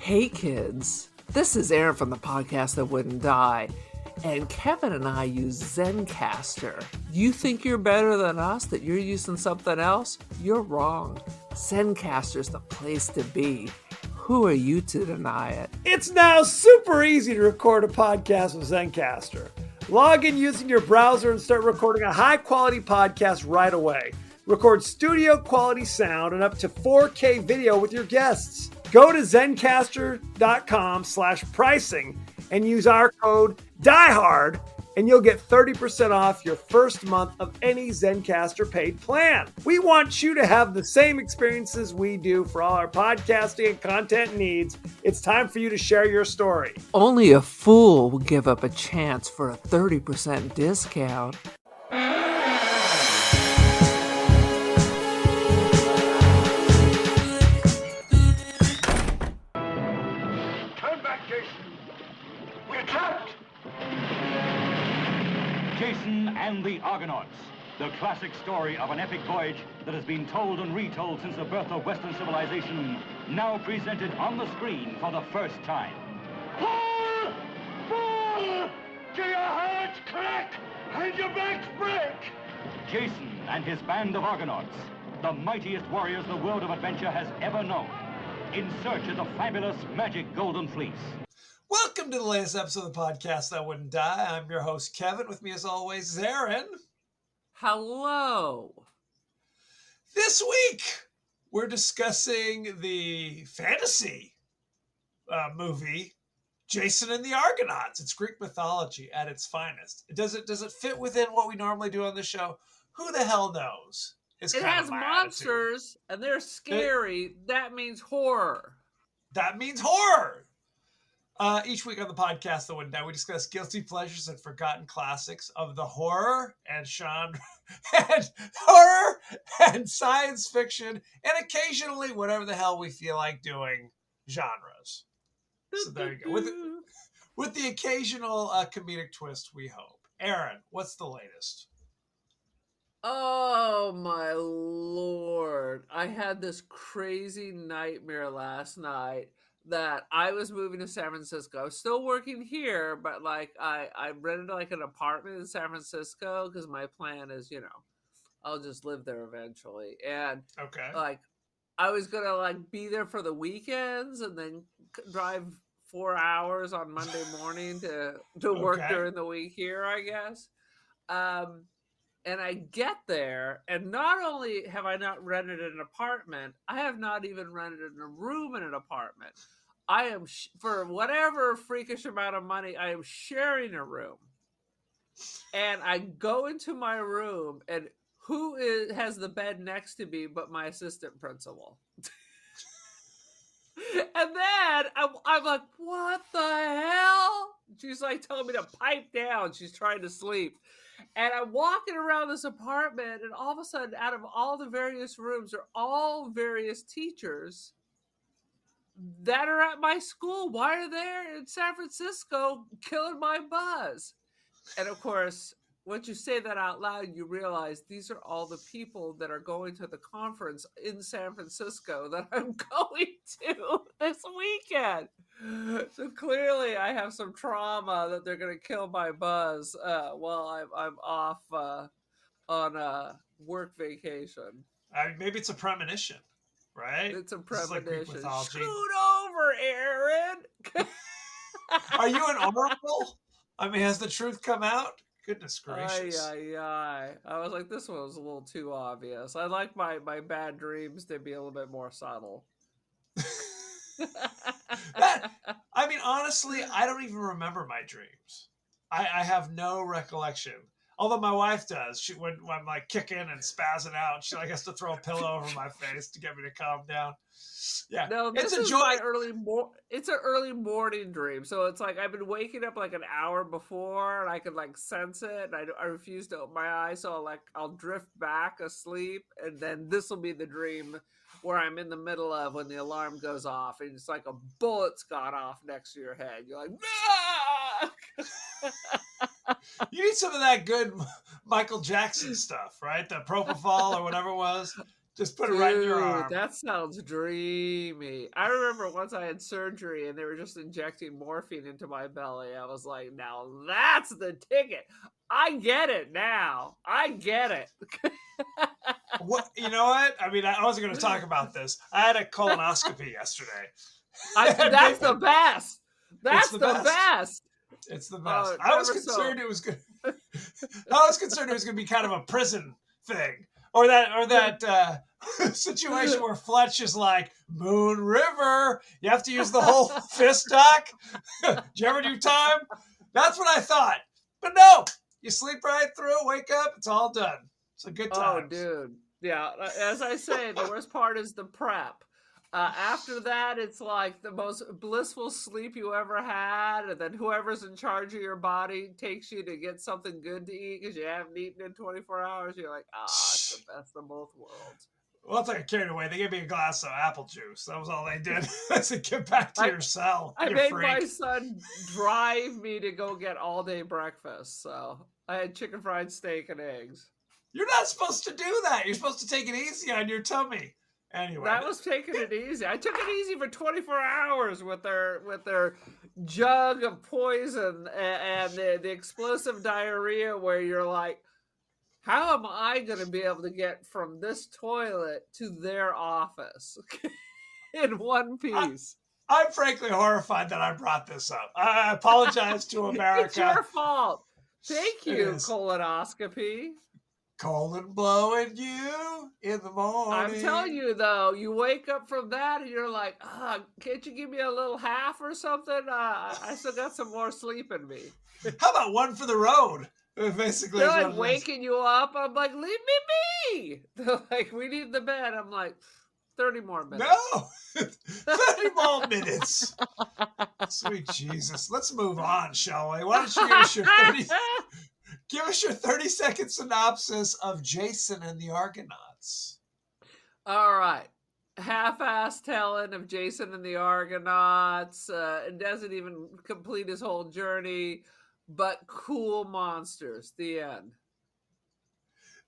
Hey kids, this is Aaron from the podcast that wouldn't die, and Kevin and I use Zencastr. You think you're better than us, that you're using something else? You're wrong. Zencastr's the place to be. Who are you to deny it? It's now super easy to record a podcast with Zencastr. Log in using your browser and start recording a high-quality podcast right away. Record studio-quality sound and up to 4K video with your guests. Go to zencastr.com/pricing and use our code DIEHARD and you'll get 30% off your first month of any Zencastr paid plan. We want you to have the same experiences we do for all our podcasting and content needs. It's time for you to share your story. Only a fool will give up a chance for a 30% discount. Jason and the Argonauts, the classic story of an epic voyage that has been told and retold since the birth of Western civilization, now presented on the screen for the first time. Pull! Pull! Till your hearts crack and your backs break! Jason and his band of Argonauts, the mightiest warriors the world of adventure has ever known, in search of the fabulous magic golden fleece. Welcome to the latest episode of the podcast that wouldn't die. I'm your host, Kevin. With me, as always, is Aaron. Hello. This week, we're discussing the fantasy movie, Jason and the Argonauts. It's Greek mythology at its finest. Does it fit within what we normally do on the show? Who the hell knows? It has monsters, and they're scary. That means horror. That means horror. Each week on the podcast that wouldn't die, we discuss guilty pleasures and forgotten classics of the horror and genre, and horror and science fiction, and occasionally whatever the hell we feel like doing genres. So there you go. With the occasional comedic twist, we hope. Aaron, what's the latest? Oh my Lord. I had this crazy nightmare last night that I was moving to San Francisco. I was still working here, but I rented an apartment in San Francisco because my plan is, I'll just live there eventually. And okay, I was gonna be there for the weekends and then drive 4 hours on Monday morning to work during the week here, I guess. And I get there, and not only have I not rented an apartment, I have not even rented a room in an apartment. I am, for whatever freakish amount of money, I am sharing a room. And I go into my room, and who has the bed next to me but my assistant principal? And then I'm like, what the hell? She's telling me to pipe down. She's trying to sleep. And I'm walking around this apartment, and all of a sudden, out of all the various rooms are all various teachers that are at my school. Why are they in San Francisco killing my buzz? And of course, once you say that out loud, you realize these are all the people that are going to the conference in San Francisco that I'm going to this weekend. So clearly I have some trauma that they're going to kill my buzz while I'm off on a work vacation. Maybe it's a premonition, right? It's a premonition. Scoot over, Aaron. Are you an oracle? I mean, has the truth come out? Goodness gracious. I was like, this one was a little too obvious. I like my bad dreams to be a little bit more subtle. Honestly, I don't even remember my dreams. I have no recollection. Although my wife does. When I'm kicking and spazzing out, she has to throw a pillow over my face to get me to calm down. Yeah. No, this is my it's an early morning dream. So it's I've been waking up an hour before, and I can sense it. And I refuse to open my eyes, so I'll drift back asleep, and then this will be the dream where I'm in the middle of when the alarm goes off, and it's a bullet's got off next to your head. You're like, ah! You need some of that good Michael Jackson stuff, right? The propofol or whatever it was. Just put it right in your arm. That sounds dreamy. I remember once I had surgery and they were just injecting morphine into my belly. I was like, now that's the ticket. I get it now. I get it. What, you know what? I mean, I wasn't going to talk about this. I had a colonoscopy yesterday. That's the best. That's the best. It's the best. Oh, I was concerned it was good. I was concerned it was going to be kind of a prison thing, or that situation where Fletch is like, Moon River, you have to use the whole fist doc. Did you ever do time? That's what I thought. But no, you sleep right through, wake up, it's all done. It's a good time. Oh, dude. Yeah, as I say, the worst part is the prep. After that, it's like the most blissful sleep you ever had, and then whoever's in charge of your body takes you to get something good to eat because you haven't eaten in 24 hours. You're like, it's the best of both worlds. Well, it's like I carried away. They gave me a glass of apple juice. That was all they did. I said, get back to your cell. I made my son drive me to go get all-day breakfast, so I had chicken fried steak and eggs. You're not supposed to do that. You're supposed to take it easy on your tummy. Anyway, that was taking it easy. I took it easy for 24 hours with their jug of poison and the explosive diarrhea, where you're like, how am I going to be able to get from this toilet to their office in one piece? I'm frankly horrified that I brought this up. I apologize to America. It's your fault. Thank you, colonoscopy. Colon blowing you in the morning. I'm telling you, though, you wake up from that and you're like, can't you give me a little half or something? I still got some more sleep in me. How about one for the road? Basically, they're like waking you up. I'm like, leave me be. They're like, we need the bed. I'm like, 30 more minutes. No, 30 more minutes. Sweet Jesus. Let's move on, shall we? Why don't you give us your 30-second synopsis of Jason and the Argonauts. All right. Half-assed telling of Jason and the Argonauts. It doesn't even complete his whole journey, but cool monsters. The end.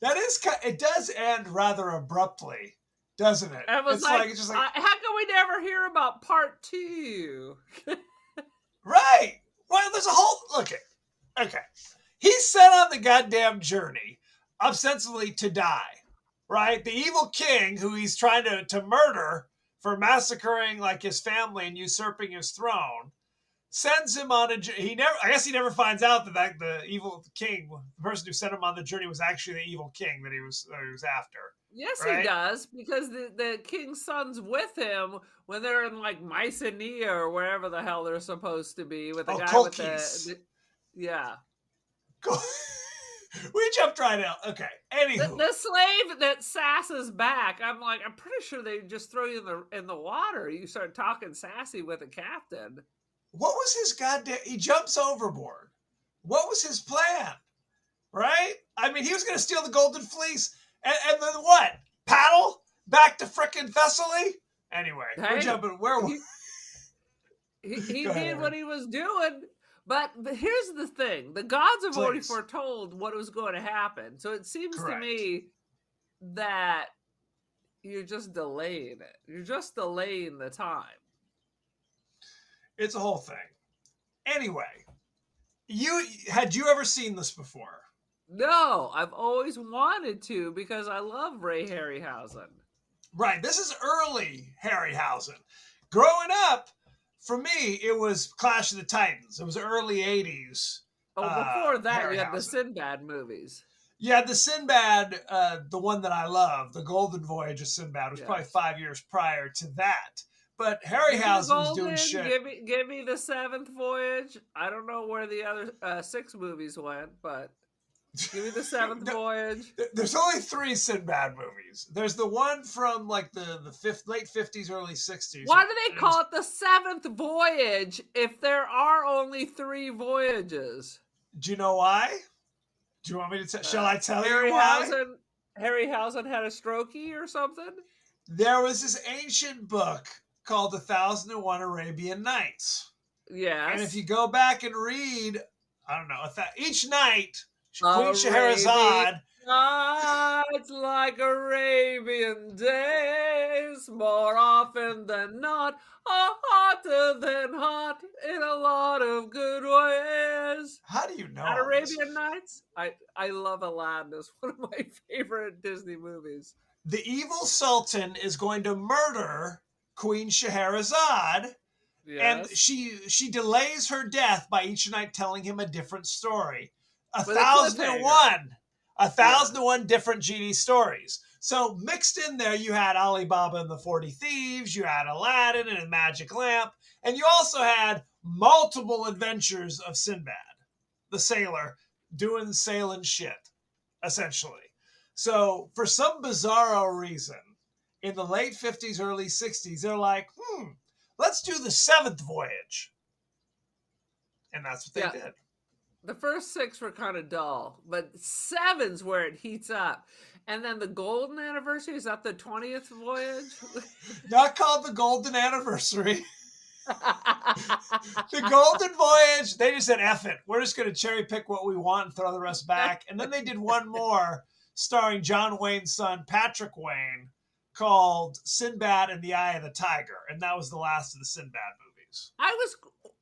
It does end rather abruptly, doesn't it? I was like, it's just like, how can we never hear about part 2? Right. Well, there's a whole... Look it. Okay. He's set on the goddamn journey, ostensibly to die, right? The evil king who he's trying to murder for massacring like his family and usurping his throne, sends him on a journey. I guess he never finds out that the evil king, the person who sent him on the journey, was actually the evil king that he was after. Yes, right? He does, because the king's son's with him when they're in like Mycenae or wherever the hell they're supposed to be with the guy Colchis. with yeah. We jumped right out. Okay. Anywho, the slave that sasses back, I'm like, I'm pretty sure they just throw you in the water. You start talking sassy with a captain. What was his goddamn? He jumps overboard. What was his plan? Right? I mean, he was going to steal the golden fleece, and then what? Paddle back to frickin' Thessaly? Anyway, we're jumping. Where he did what he was doing. But here's the thing. The gods have already foretold what was going to happen. So it seems to me that you're just delaying it. You're just delaying the time. It's a whole thing. Anyway, had you ever seen this before? No, I've always wanted to because I love Ray Harryhausen. Right. This is early Harryhausen. Growing up, for me, it was Clash of the Titans. It was early 80s. Oh, before that, you had the Sinbad movies. Yeah, the Sinbad, the one that I love, the Golden Voyage of Sinbad, was probably 5 years prior to that. But Harryhausen was doing shit. Give me the Seventh Voyage. I don't know where the other 6 movies went, but give me the Seventh Voyage. There's only 3 Sinbad movies. There's the one from like the late 50s, early 60s. Why do they call it the Seventh Voyage if there are only 3 voyages? Do you know why? Do you want me to shall I tell you why? Harryhausen had a strokey or something? There was this ancient book called 1001 Arabian Nights. Yes. And if you go back and read, I don't know, each night, Queen Scheherazade Nights like Arabian days, more often than not, are hotter than hot in a lot of good ways. How do you know At all this? Arabian Nights, I love Aladdin. It's one of my favorite Disney movies. The evil sultan is going to murder Queen Scheherazade, and Yes, she delays her death by each night telling him a different story. A with a thousand and cliffhanger. one, a Yeah, thousand and one different genie stories. So mixed in there, you had Ali Baba and the 40 Thieves, you had Aladdin and a magic lamp, and you also had multiple adventures of Sinbad, the sailor, doing sailing shit, essentially. So for some bizarro reason, in the late 50s, early 60s, they're like, let's do the seventh voyage. And that's what yeah. they did. The first six were kind of dull, but seven's where it heats up. And then the golden anniversary, is that the 20th voyage? Not called the Golden Anniversary. The Golden Voyage, they just said, F it. We're just going to cherry pick what we want and throw the rest back. And then they did one more starring John Wayne's son, Patrick Wayne, called Sinbad and the Eye of the Tiger. And that was the last of the Sinbad movies. I was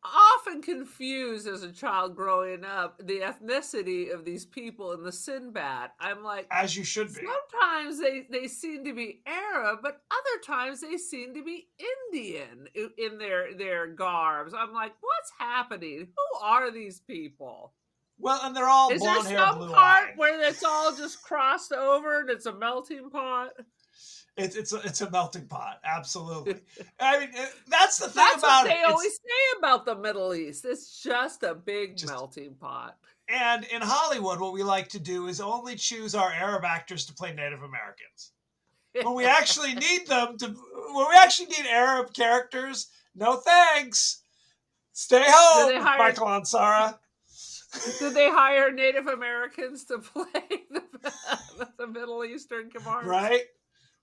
often confused as a child growing up the ethnicity of these people in the Sinbad. I'm like, As you should be. sometimes they seem to be Arab, but other times they seem to be Indian in their garbs. I'm like, what's happening? Who are these people? Well, and they're all Is there blonde hair, some blue part eye. where it's all just crossed over and it's a melting pot? It's a melting pot, absolutely. I mean, that's the thing That's about what they it. always say about the Middle East. It's just a big melting pot. And in Hollywood, what we like to do is only choose our Arab actors to play Native Americans. When we actually need when we actually need Arab characters, no thanks. Stay home, Michael Ansara. Did they hire Native Americans to play the Middle Eastern commandos? Right?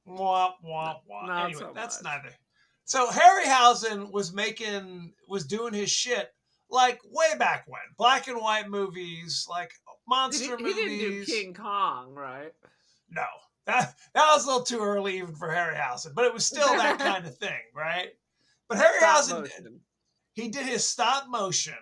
Womp, womp, womp. Not Anyway, so that's much. neither. So Harryhausen was doing his shit like way back when. Black and white movies, like monster movies. He didn't do King Kong, right? No. That was a little too early even for Harryhausen, but it was still that kind of thing, right? But Harryhausen, he did his stop motion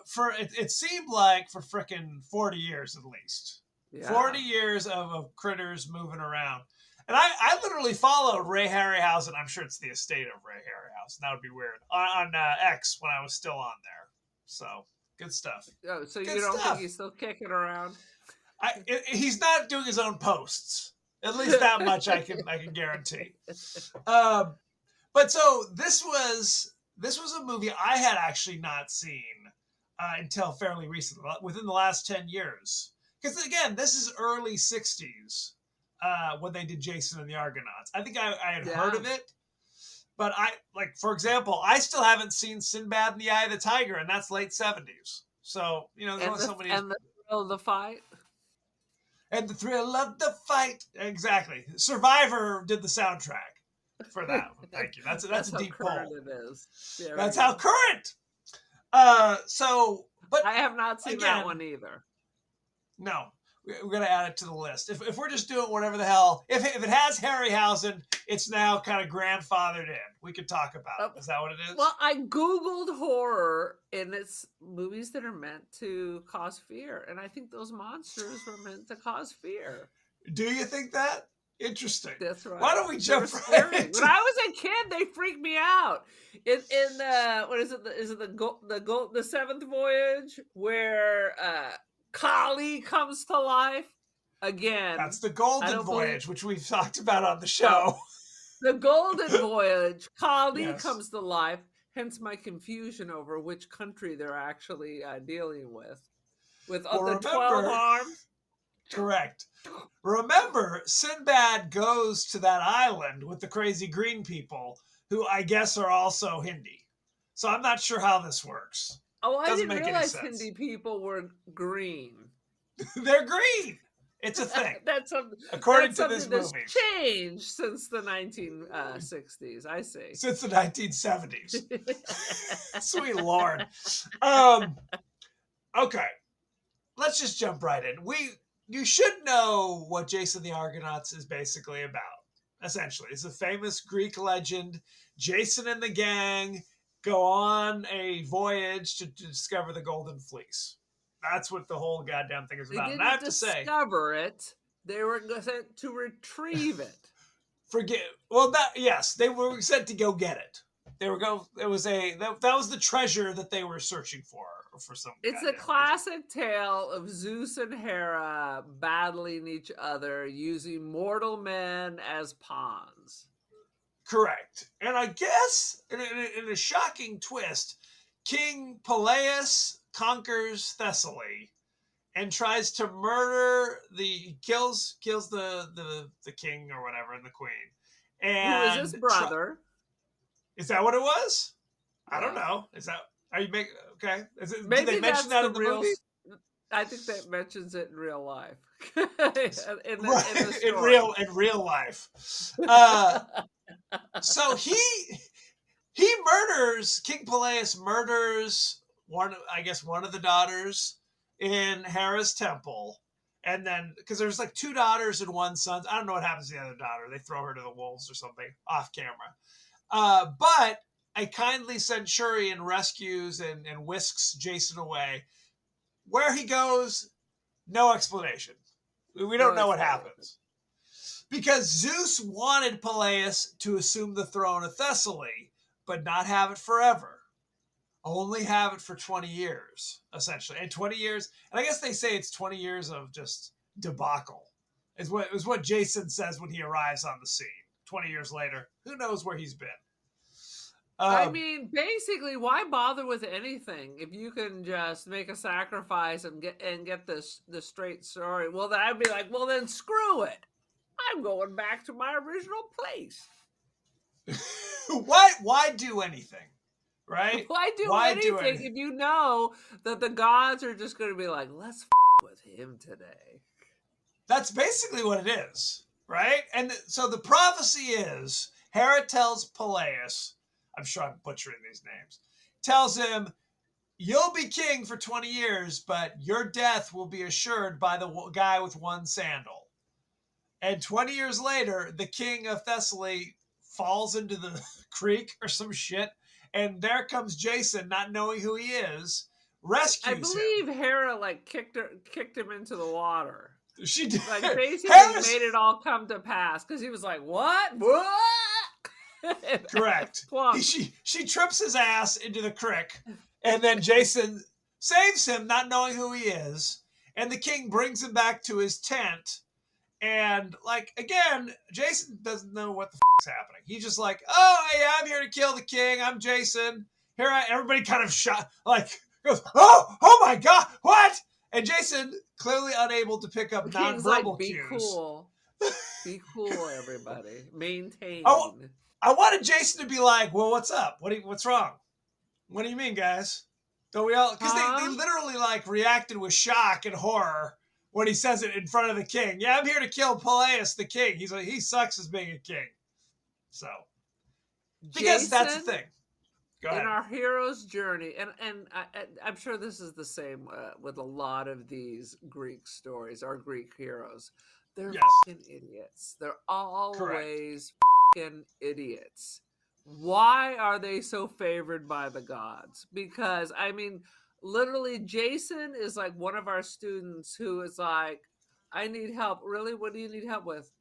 for it seemed like for frickin' 40 years at least. Yeah. 40 years of critters moving around. And I literally followed Ray Harryhausen. I'm sure it's the estate of Ray Harryhausen. That would be weird. On X when I was still on there. So, good stuff. Oh, so you don't think he's still kicking around? He's not doing his own posts. At least that much I can guarantee. But so this was a movie I had actually not seen until fairly recently, within the last 10 years. Because again, this is early 60s when they did Jason and the Argonauts. I think I had heard of it, but for example, I still haven't seen Sinbad and the Eye of the Tiger, and that's late 70s. So, there's only so many. And the thrill of the fight. And the thrill of the fight. Exactly. Survivor did the soundtrack for that one. Thank you. That's a deep pull. It is. Yeah, that's how current. But I have not seen that one either. No, we're gonna add it to the list. If we're just doing whatever the hell, if it has Harryhausen, it's now kind of grandfathered in. We could talk about it. Is that what it is? Well, I googled horror, and it's movies that are meant to cause fear, and I think those monsters were meant to cause fear. Do you think that? Interesting. That's right. Why don't we jump right into... When I was a kid, they freaked me out. In what is it? Is it the seventh voyage where Kali comes to life again? That's the Golden Voyage, which we've talked about on the show. The Golden Voyage, Kali comes to life. Hence my confusion over which country they're actually dealing with the 12 arms. Correct. Remember, Sinbad goes to that island with the crazy green people, who I guess are also Hindi. So I'm not sure how this works. Oh, I didn't realize Hindi people were green. They're green. It's a thing. According to this movie. That's changed since the 1960s. I see. Since the 1970s. Sweet Lord. Okay. Let's just jump right in. you should know what Jason the Argonauts is basically about. Essentially, it's a famous Greek legend. Jason and the gang go on a voyage to discover the Golden Fleece. That's what the whole goddamn thing is They about. And I didn't have to say, discover it. They were sent to retrieve it. yes, they were sent to go get it. They were go. It was that was the treasure that they were searching for some. It's a classic tale of Zeus and Hera battling each other using mortal men as pawns. Correct. And I guess in a shocking twist, King Peleus conquers Thessaly and tries to murder kills the king or whatever and the queen. And who is his brother? Is that what it was? Yeah. I don't know. Is that are you make okay? Maybe did they mention that in the real, movie? I think that mentions it in real life. in real life. So he murders King Peleus murders one of the daughters in Hera's temple, and then because there's like 2 daughters and 1 son. I don't know what happens to the other daughter. They throw her to the wolves or something off camera. But a kindly centurion rescues and whisks Jason away. Where he goes, no explanation. We don't know what happens. Because Zeus wanted Peleus to assume the throne of Thessaly, but not have it forever. Only have it for 20 years, essentially. And 20 years, and I guess they say it's 20 years of just debacle. Is what Jason says when he arrives on the scene. 20 years later, who knows where he's been. I mean, basically, why bother with anything if you can just make a sacrifice and get the straight story? Well, then I'd be like, well, then screw it. I'm going back to my original place. Why do anything, right? Why do anything if you know that the gods are just going to be like, let's with him today? That's basically what it is, right? And so the prophecy is Hera tells Peleus, I'm sure I'm butchering these names, tells him, you'll be king for 20 years, but your death will be assured by the guy with 1 sandal. And 20 years later, the king of Thessaly falls into the creek or some shit, and there comes Jason, not knowing who he is, rescues him. I believe Hera kicked him into the water. She did. Basically made it all come to pass because he was like, what? Correct. She trips his ass into the creek, and then Jason saves him, not knowing who he is, and the king brings him back to his tent. And again, Jason doesn't know what the is happening. He's just like, oh yeah, I'm here to kill the king. I'm Jason. Everybody kind of goes, oh my god, what? And Jason, clearly unable to pick up nonverbal cues. Cool. Be cool, everybody. Maintain. I wanted Jason to be like, well, what's up? What's wrong? What do you mean, guys? Don't we all? Because they literally reacted with shock and horror when he says it in front of the king. Yeah, I'm here to kill Peleus, the king. He's like, he sucks as being a king. So, because Jason, that's the thing. Go ahead. In our hero's journey, and I'm sure this is the same with a lot of these Greek stories, our Greek heroes. They're fucking idiots. They're always fucking idiots. Why are they so favored by the gods? Because, I mean, literally, Jason is one of our students who is like, I need help. Really? What do you need help with?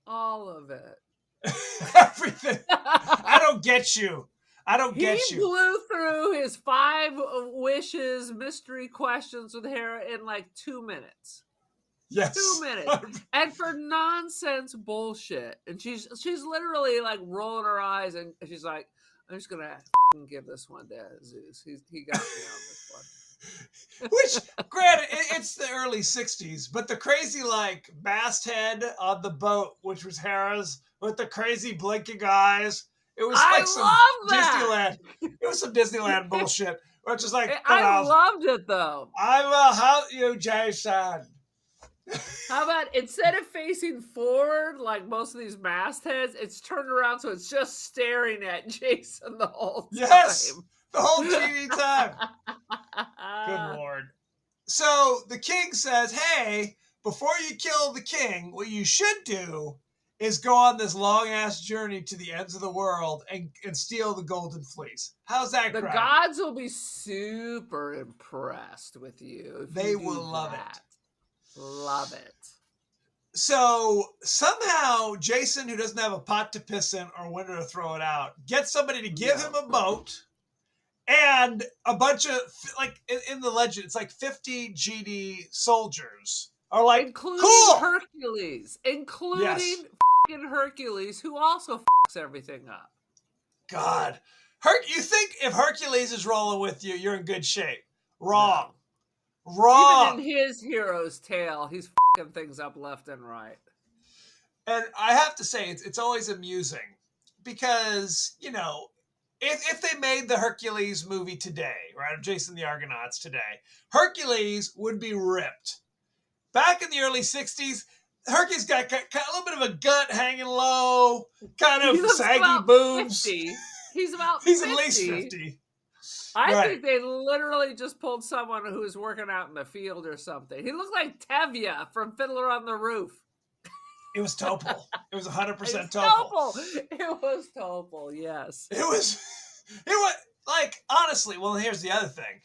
All of it. Everything. I don't get you. He blew through his 5 wishes, mystery questions with Hera in 2 minutes. Yes. 2 minutes. And for nonsense bullshit. And she's literally rolling her eyes and she's like, I'm just going to give this one to Zeus. He got me on this one. Which, granted, it's the early 60s, but the crazy masthead on the boat, which was Hera's, with the crazy blinking eyes, it was Disneyland. It was some Disneyland bullshit. Where it's just I loved it though. I will help you, Jason. How about instead of facing forward like most of these mastheads, it's turned around so it's just staring at Jason the whole time. Yes, the whole TV time. Good Lord. So the king says, hey, before you kill the king, what you should do is go on this long-ass journey to the ends of the world and steal the golden fleece. How's that The crime? gods will be super impressed with you if They you do will love that. it. Love it. So somehow Jason, who doesn't have a pot to piss in or window to throw it out, gets somebody to give him a boat and a bunch of, like in the legend, it's like 50 GD soldiers are like, including cool! Hercules. Including Yes. fucking Hercules, who also fucks everything up. God. You think if Hercules is rolling with you, you're in good shape. Wrong. No. Wrong. Even in his hero's tale, he's fucking things up left and right. And I have to say, it's always amusing because, you know, if they made the Hercules movie today, right, of Jason the Argonauts today, Hercules would be ripped. Back in the early 60s, Hercules got a little bit of a gut hanging low, kind of saggy boobs. 50. He's about He's 50. at least 50. I think they literally just pulled someone who was working out in the field or something. He looked like Tevye from Fiddler on the Roof. It was Topol. It was 100% It's Topol. It was Topol, yes. It was like, honestly, well, here's the other thing.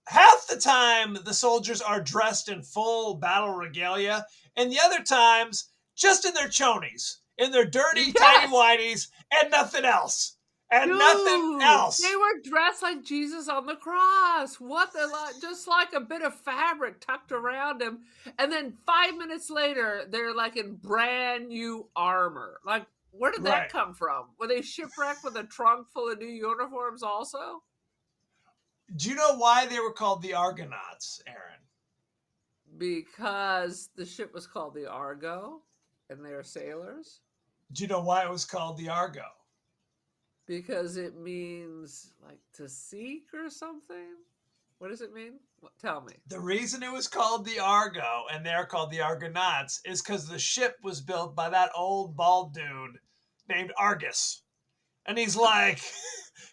Half the time, the soldiers are dressed in full battle regalia, and the other times, just in their chonies, in their dirty, tiny whities, and nothing else. And nothing else. They were dressed like Jesus on the cross. Just like a bit of fabric tucked around him. And then 5 minutes later, they're like in brand new armor. Like, where did that come from? Were they shipwrecked with a trunk full of new uniforms also? Do you know why they were called the Argonauts, Aaron? Because the ship was called the Argo and they're sailors? Do you know why it was called the Argo? Because it means like to seek or something? What does it mean? Tell me. The reason it was called the Argo and they're called the Argonauts is because the ship was built by that old bald dude named Argus. And he's like,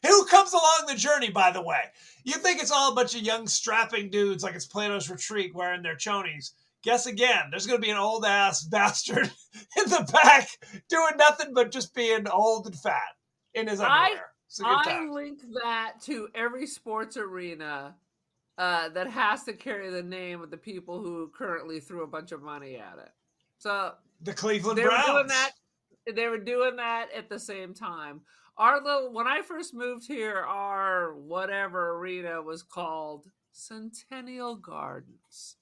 who comes along the journey, by the way? You think it's all a bunch of young strapping dudes like it's Plato's Retreat wearing their chonies. Guess again, there's going to be an old-ass bastard in the back doing nothing but just being old and fat in his underwear. I link that to every sports arena that has to carry the name of the people who currently threw a bunch of money at it. So the Cleveland Browns. They were doing that at the same time. When I first moved here, our whatever arena was called Centennial Gardens.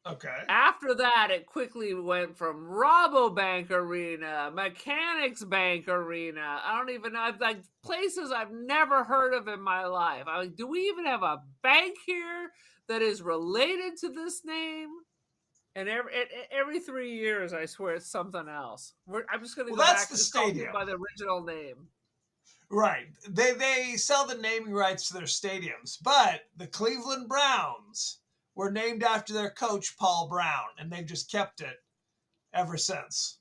Okay. After that, it quickly went from Rabobank Arena, Mechanics Bank Arena. I don't even know, like places I've never heard of in my life. I'm like, do we even have a bank here that is related to this name? And every 3 years, I swear it's something else. I'm just going to go back the to stadium by the original name. Right. They sell the naming rights to their stadiums, but the Cleveland Browns were named after their coach, Paul Brown, and they've just kept it ever since,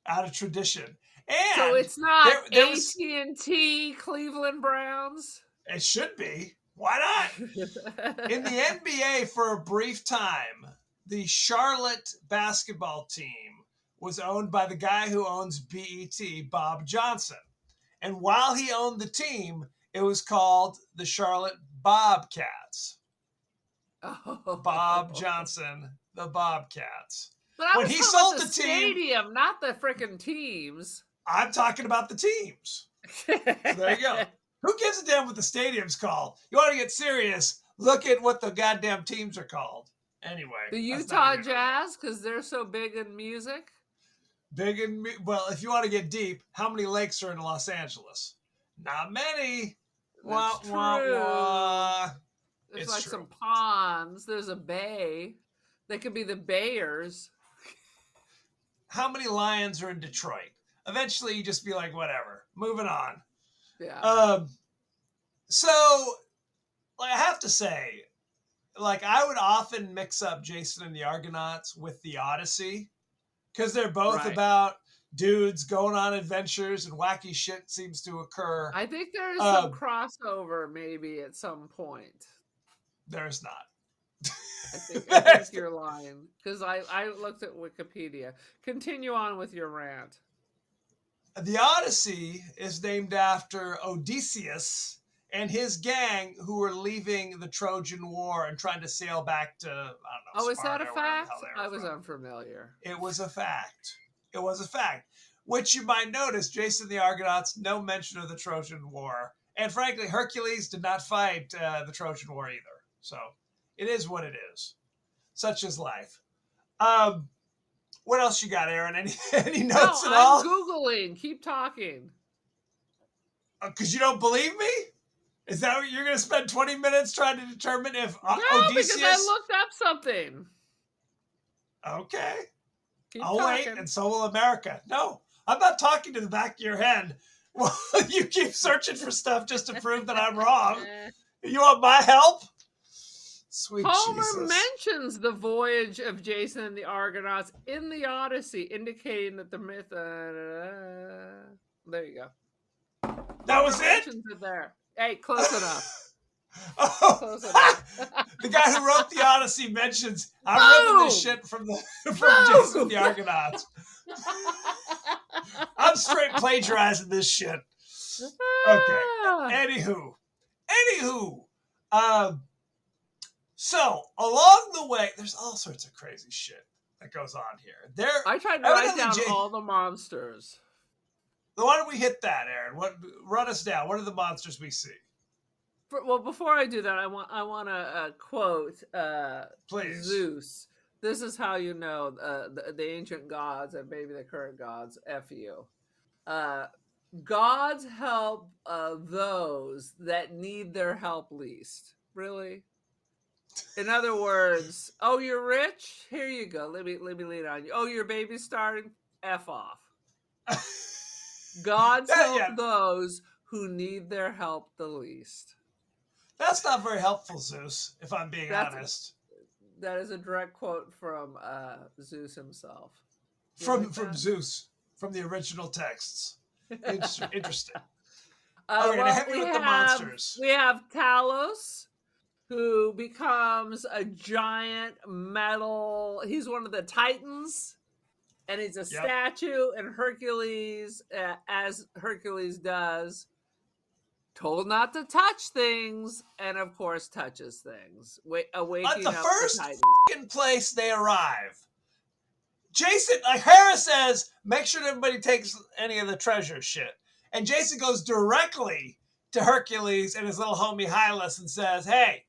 out of tradition. And so it's not AT&T Cleveland Browns? It should be. Why not? In the NBA, for a brief time, the Charlotte basketball team was owned by the guy who owns BET, Bob Johnson. And while he owned the team, it was called the Charlotte Bobcats. Oh. Bob Johnson, the Bobcats. But I when was he talking sold about the stadium, not the freaking teams. I'm talking about the teams. So there you go. Who gives a damn what the stadium's called? You want to get serious, look at what the goddamn teams are called. Anyway. The Utah Jazz, because they're so big in music. Well, if you want to get deep, how many lakes are in Los Angeles? Not many. That's true. Wah. There's like some ponds. There's a bay. They could be the Bayers. How many Lions are in Detroit? Eventually, you just be like, whatever. Moving on. Yeah. So, like, I have to say, like, I would often mix up Jason and the Argonauts with the Odyssey, because they're both about dudes going on adventures and wacky shit seems to occur. I think there's some crossover maybe at some point. There's not. I think you're lying because I looked at Wikipedia. Continue on with your rant. The Odyssey is named after Odysseus and his gang who were leaving the Trojan War and trying to sail back to, I don't know, Oh, is that Sparta a or wherever the fact? hell they were I was from. unfamiliar. It was a fact. It was a fact. Which you might notice, Jason the Argonauts, no mention of the Trojan War. And frankly, Hercules did not fight the Trojan War either. So it is what it is. Such is life. What else you got, Aaron? Any notes at all? I'm Googling. Keep talking. Because you don't believe me? Is that what you're going to spend 20 minutes trying to determine if No, Odysseus... because I looked up something. Okay. Keep I'll talking. wait, and so will America. No, I'm not talking to the back of your head. Well, you keep searching for stuff just to prove that I'm wrong. You want my help? Sweet Homer Jesus. mentions the voyage of Jason and the Argonauts in the Odyssey, indicating that the myth... there you go. That was Homer it? mentions it there. Hey, close enough. Oh, Close enough. the guy who wrote the Odyssey mentions, I'm ripping this shit from Jason and the Argonauts. I'm straight plagiarizing this shit. Okay. Anywho. So along the way, there's all sorts of crazy shit that goes on here. I tried to write down all the monsters. Why don't we hit that, Aaron? Run us down. What are the monsters we see? Well, before I do that, I want to quote Please. Zeus. This is how you know the ancient gods and maybe the current gods. F you. Gods help those that need their help least. Really? In other words, oh, you're rich? Here you go. Let me lean on you. Oh, your baby's starting? F off. Gods help those who need their help the least. That's not very helpful, Zeus, if I'm being honest. That is a direct quote from Zeus himself. From Zeus, from the original texts. Interesting. Now hit me with the monsters. We have Talos, who becomes a giant metal... He's one of the Titans, and he's a statue, and Hercules, as Hercules does, told not to touch things, and of course touches things. At the first fucking place they arrive, Jason, like Hera says, make sure nobody takes any of the treasure shit. And Jason goes directly to Hercules and his little homie Hylas and says, hey,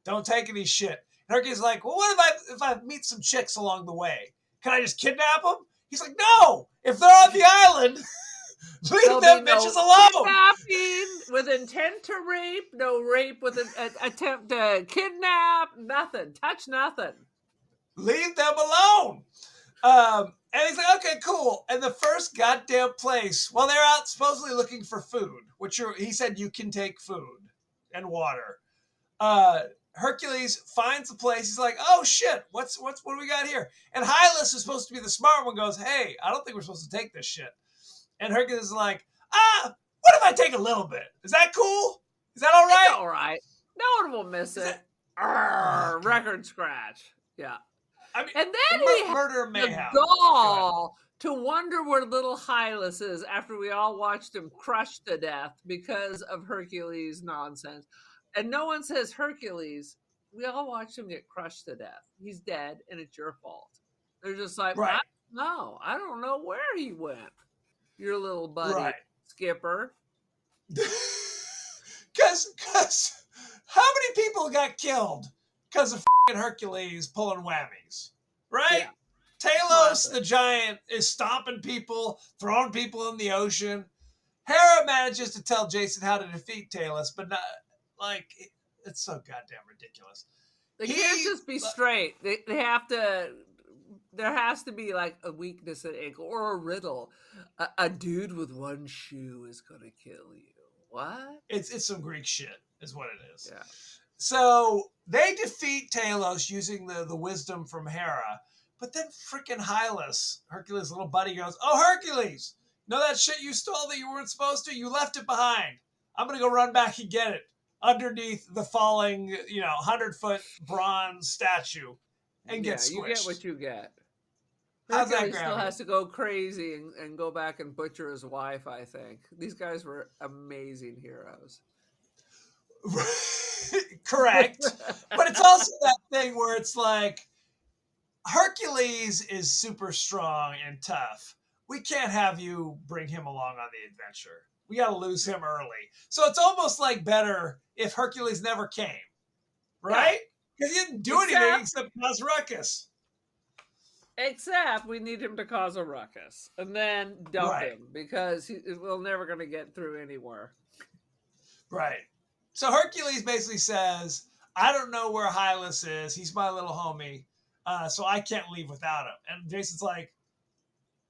don't take any shit. And Hercules is like, well, what if I meet some chicks along the way? Can I just kidnap them? He's like, no, if they're on the island... Leave them bitches alone. Kidnapping with intent to rape, no rape with an attempt to kidnap, nothing. Touch nothing. Leave them alone. And he's like, okay, cool. And the first goddamn place, well, they're out supposedly looking for food, he said you can take food and water. Hercules finds the place. He's like, oh shit, what do we got here? And Hylas is supposed to be the smart one, goes, hey, I don't think we're supposed to take this shit. And Hercules is like, what if I take a little bit? Is that cool? Is that all right? It's all right. No one will miss it. Record scratch. Yeah. I mean, and then he murder had the gall to wonder where little Hylas is after we all watched him crushed to death because of Hercules' nonsense. And no one says, Hercules, we all watched him get crushed to death. He's dead, and it's your fault. They're just like, I don't know where he went. Your little buddy, Skipper. Because how many people got killed because of Hercules pulling whammies, right? Yeah. Talos, the giant, is stomping people, throwing people in the ocean. Hera manages to tell Jason how to defeat Talos, but not it's so goddamn ridiculous. They can't just be straight. They have to. There has to be like a weakness at ankle or a riddle. A dude with one shoe is going to kill you. What? It's some Greek shit is what it is. Yeah. So they defeat Talos using the wisdom from Hera. But then freaking Hylas, Hercules' little buddy, goes, oh, Hercules, know that shit you stole that you weren't supposed to? You left it behind. I'm going to go run back and get it. underneath the falling, 100-foot bronze statue and get Yeah, you get squished. what you get. How's that Hercules still gravity? has to go crazy and go back and butcher his wife, I think. These guys were amazing heroes. Correct. But it's also that thing where it's like Hercules is super strong and tough. We can't have you bring him along on the adventure. We got to lose him early. So it's almost like better if Hercules never came, right? Because he didn't do anything except cause ruckus. Except we need him to cause a ruckus and then dump Right. him because we're never going to get through anywhere. Right. So Hercules basically says, I don't know where Hylas is. He's my little homie. So I can't leave without him. And Jason's like,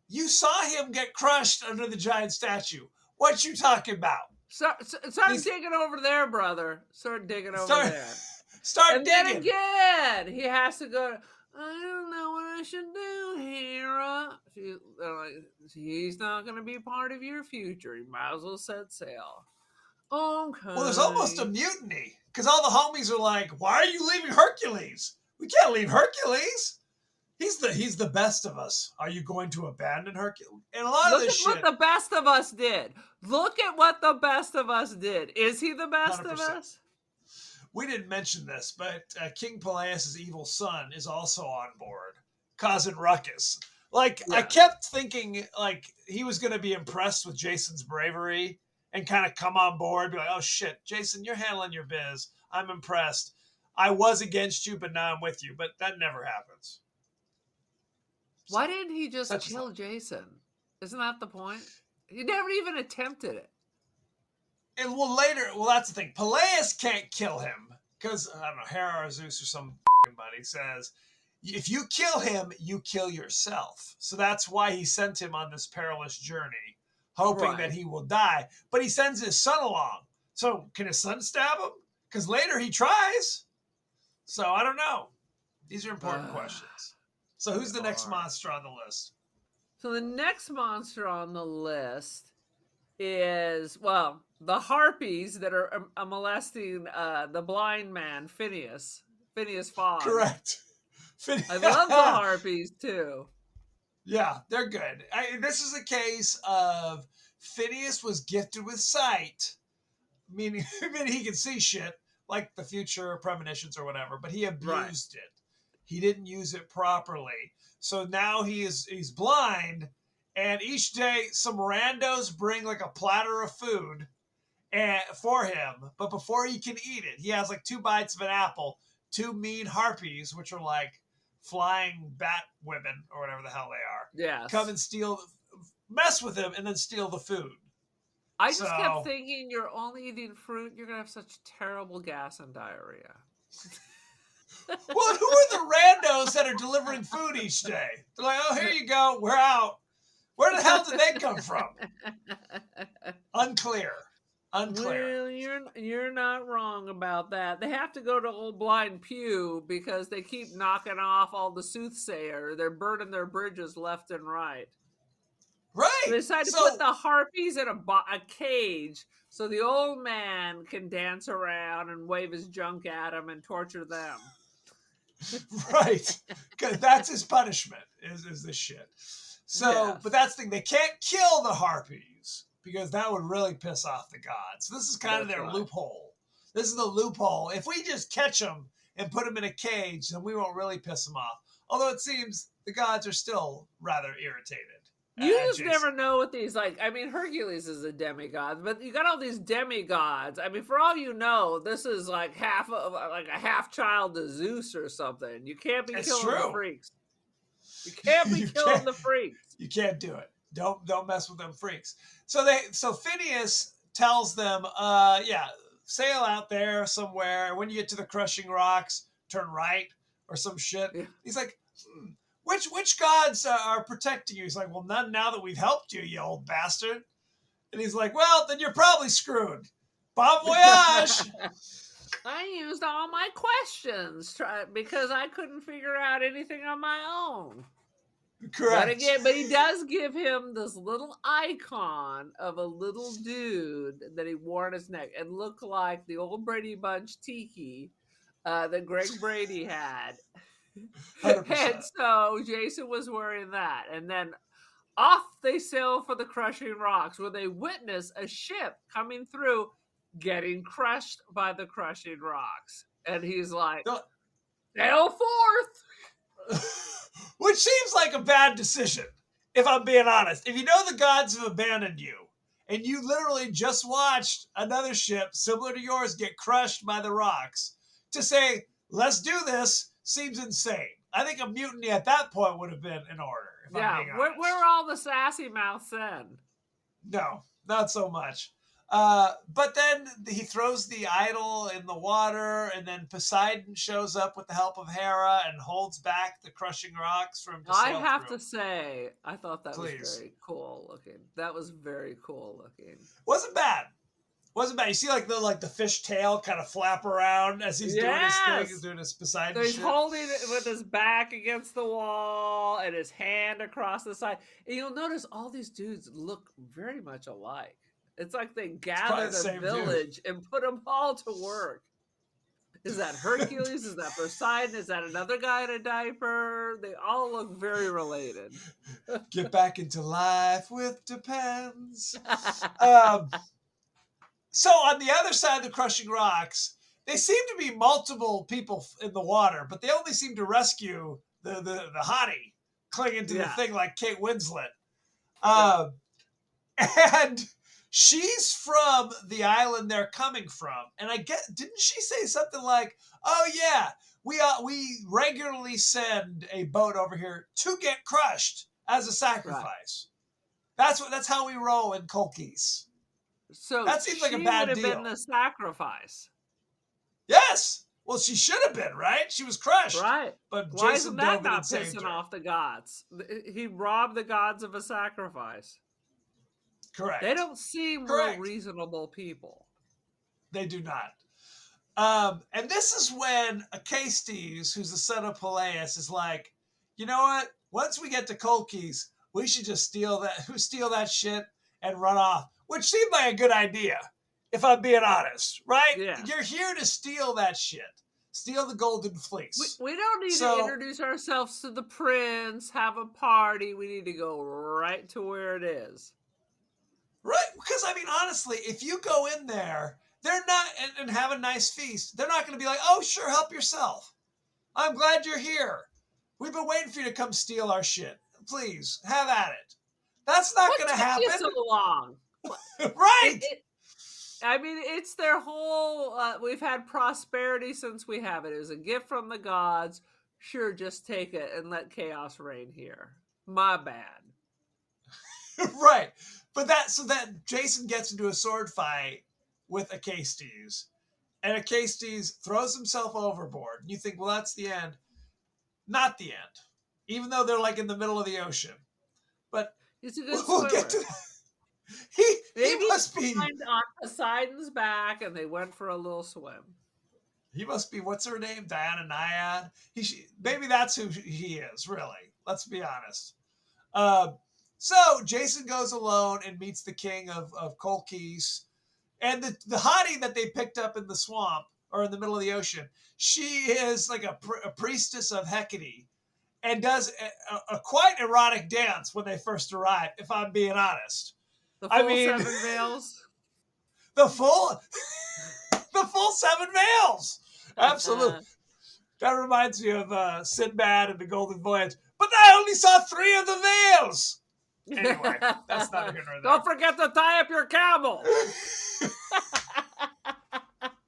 you saw him get crushed under the giant statue. What you talking about? Start digging over there, brother. Start digging over there. Start and digging. Then again, he has to go, I don't know what I should do, Hera. He's not going to be part of your future. You might as well set sail. Okay. Well, there's almost a mutiny because all the homies are like, why are you leaving Hercules? We can't leave Hercules. He's the best of us. Are you going to abandon Hercules? And a lot of this shit. Look at what the best of us did. Look at what the best of us did. Is he the best 100%. of us? We didn't mention this, but King Peleus' evil son is also on board, causing ruckus. Like, yeah. I kept thinking, like, he was going to be impressed with Jason's bravery and kind of come on board, be like, oh, shit, Jason, you're handling your biz. I'm impressed. I was against you, but now I'm with you. But that never happens. Why didn't he just kill Jason? Isn't that the point? He never even attempted it. And later, that's the thing. Peleus can't kill him because, I don't know, Hera or Zeus or some buddy says, if you kill him, you kill yourself. So that's why he sent him on this perilous journey, hoping that he will die. But he sends his son along. So can his son stab him? Because later he tries. So I don't know. These are important questions. So who's the next monster on the list? So the next monster on the list is, well, the harpies that are molesting the blind man, Phineas Fogg. Correct. I love the harpies too. Yeah, they're good. This is a case of Phineas was gifted with sight, meaning he can see shit, like the future premonitions or whatever, but he abused it. He didn't use it properly. So now he's blind, and each day some randos bring like a platter of food for him, but before he can eat it, he has like 2 bites of an apple. 2 mean harpies, which are like flying bat women or whatever the hell they are, come and mess with him, and then steal the food. I just kept thinking, you're only eating fruit, you're gonna have such terrible gas and diarrhea. Well, who are the randos that are delivering food each day? They're like, oh, here you go, we're out. Where the hell did they come from? Unclear. Well, you're not wrong about that. They have to go to old blind Pew because they keep knocking off all the soothsayer. They're burning their bridges left and right. Right. So they decided to put the harpies in a cage so the old man can dance around and wave his junk at them and torture them. Right. Because that's his punishment, is this shit. So, but that's the thing. They can't kill the harpies because that would really piss off the gods. So this is kind of their loophole. This is the loophole. If we just catch them and put them in a cage, then we won't really piss them off. Although it seems the gods are still rather irritated. You just never know what these, like, I mean, Hercules is a demigod, but you got all these demigods. I mean, for all you know, this is like a half child to Zeus or something. You can't be killing the freaks. You can't be killing the freaks. You can't do it. Don't mess with them freaks. So Phineas tells them, sail out there somewhere. When you get to the crushing rocks, turn right or some shit. Yeah. He's like, Which gods are protecting you? He's like, well, none now that we've helped you, you old bastard. And he's like, well, then you're probably screwed. Bon voyage. I used all my questions because I couldn't figure out anything on my own. Correct. But he does give him this little icon of a little dude that he wore on his neck and looked like the old Brady Bunch tiki that Greg Brady had. 100%. And so Jason was wearing that. And then off they sail for the crushing rocks, where they witness a ship coming through getting crushed by the crushing rocks. And he's like, sail forth! Which seems like a bad decision, if I'm being honest. If you know the gods have abandoned you, and you literally just watched another ship similar to yours get crushed by the rocks, to say, let's do this, seems insane. I think a mutiny at that point would have been in order, if I'm being honest. Where are all the sassy mouths then? No, not so much. But then he throws the idol in the water, and then Poseidon shows up with the help of Hera and holds back the crushing rocks from. I have to say, I thought that was Please. very cool looking. That was very cool looking. Wasn't bad. You see the fish tail kind of flap around as he's doing his thing, he's doing his Poseidon so he's shit. holding it with his back against the wall and his hand across the side. And you'll notice all these dudes look very much alike. It's like they gathered a village and put them all to work. Is that Hercules? Is that Poseidon? Is that another guy in a diaper? They all look very related. Get back into life with Depends. So on the other side of the crushing rocks, they seem to be multiple people in the water, but they only seem to rescue the hottie clinging to the thing like Kate Winslet. And she's from the island they're coming from. And didn't she say something like, oh yeah, we regularly send a boat over here to get crushed as a sacrifice. Right. That's how we roll in Colchis. So that seems like a bad deal. She would have been the sacrifice. Yes. Well, she should have been, right? She was crushed. Right. But why Jason isn't that not pissing pissing off the gods? He robbed the gods of a sacrifice. Correct. They don't seem real reasonable people. They do not. And this is when Acestes, who's the son of Peleus, is like, you know what? Once we get to Colchis, we should just steal that shit and run off. Which seemed like a good idea, if I'm being honest, right? Yeah. You're here to steal that shit. Steal the golden fleece. We don't need to introduce ourselves to the prince, have a party. We need to go right to where it is. Right? Because, I mean, honestly, if you go in there, they're not, and have a nice feast, they're not going to be like, oh, sure, help yourself. I'm glad you're here. We've been waiting for you to come steal our shit. Please, have at it. That's not going to happen. What took you so long? Right. I mean, it's their whole, we've had prosperity since we have it. It was a gift from the gods. Sure, just take it and let chaos reign here. My bad. Right. But that Jason gets into a sword fight with Acestes, and Acestes throws himself overboard. And you think, well, that's the end. Not the end. Even though they're like in the middle of the ocean. But we'll get to that. He must be on Poseidon's back, and they went for a little swim. He must be, what's her name? Diana Nyad? Maybe that's who he is, really. Let's be honest. So Jason goes alone and meets the king of Colchis. And the hottie that they picked up in the swamp, or in the middle of the ocean, she is like a priestess of Hecate, and does a quite erotic dance when they first arrive, if I'm being honest. The full 7 veils? The full 7 veils! Absolutely. That reminds me of Sinbad and the Golden Voyage. But I only saw 3 of the veils! Anyway, that's not a good one. Don't forget to tie up your camel!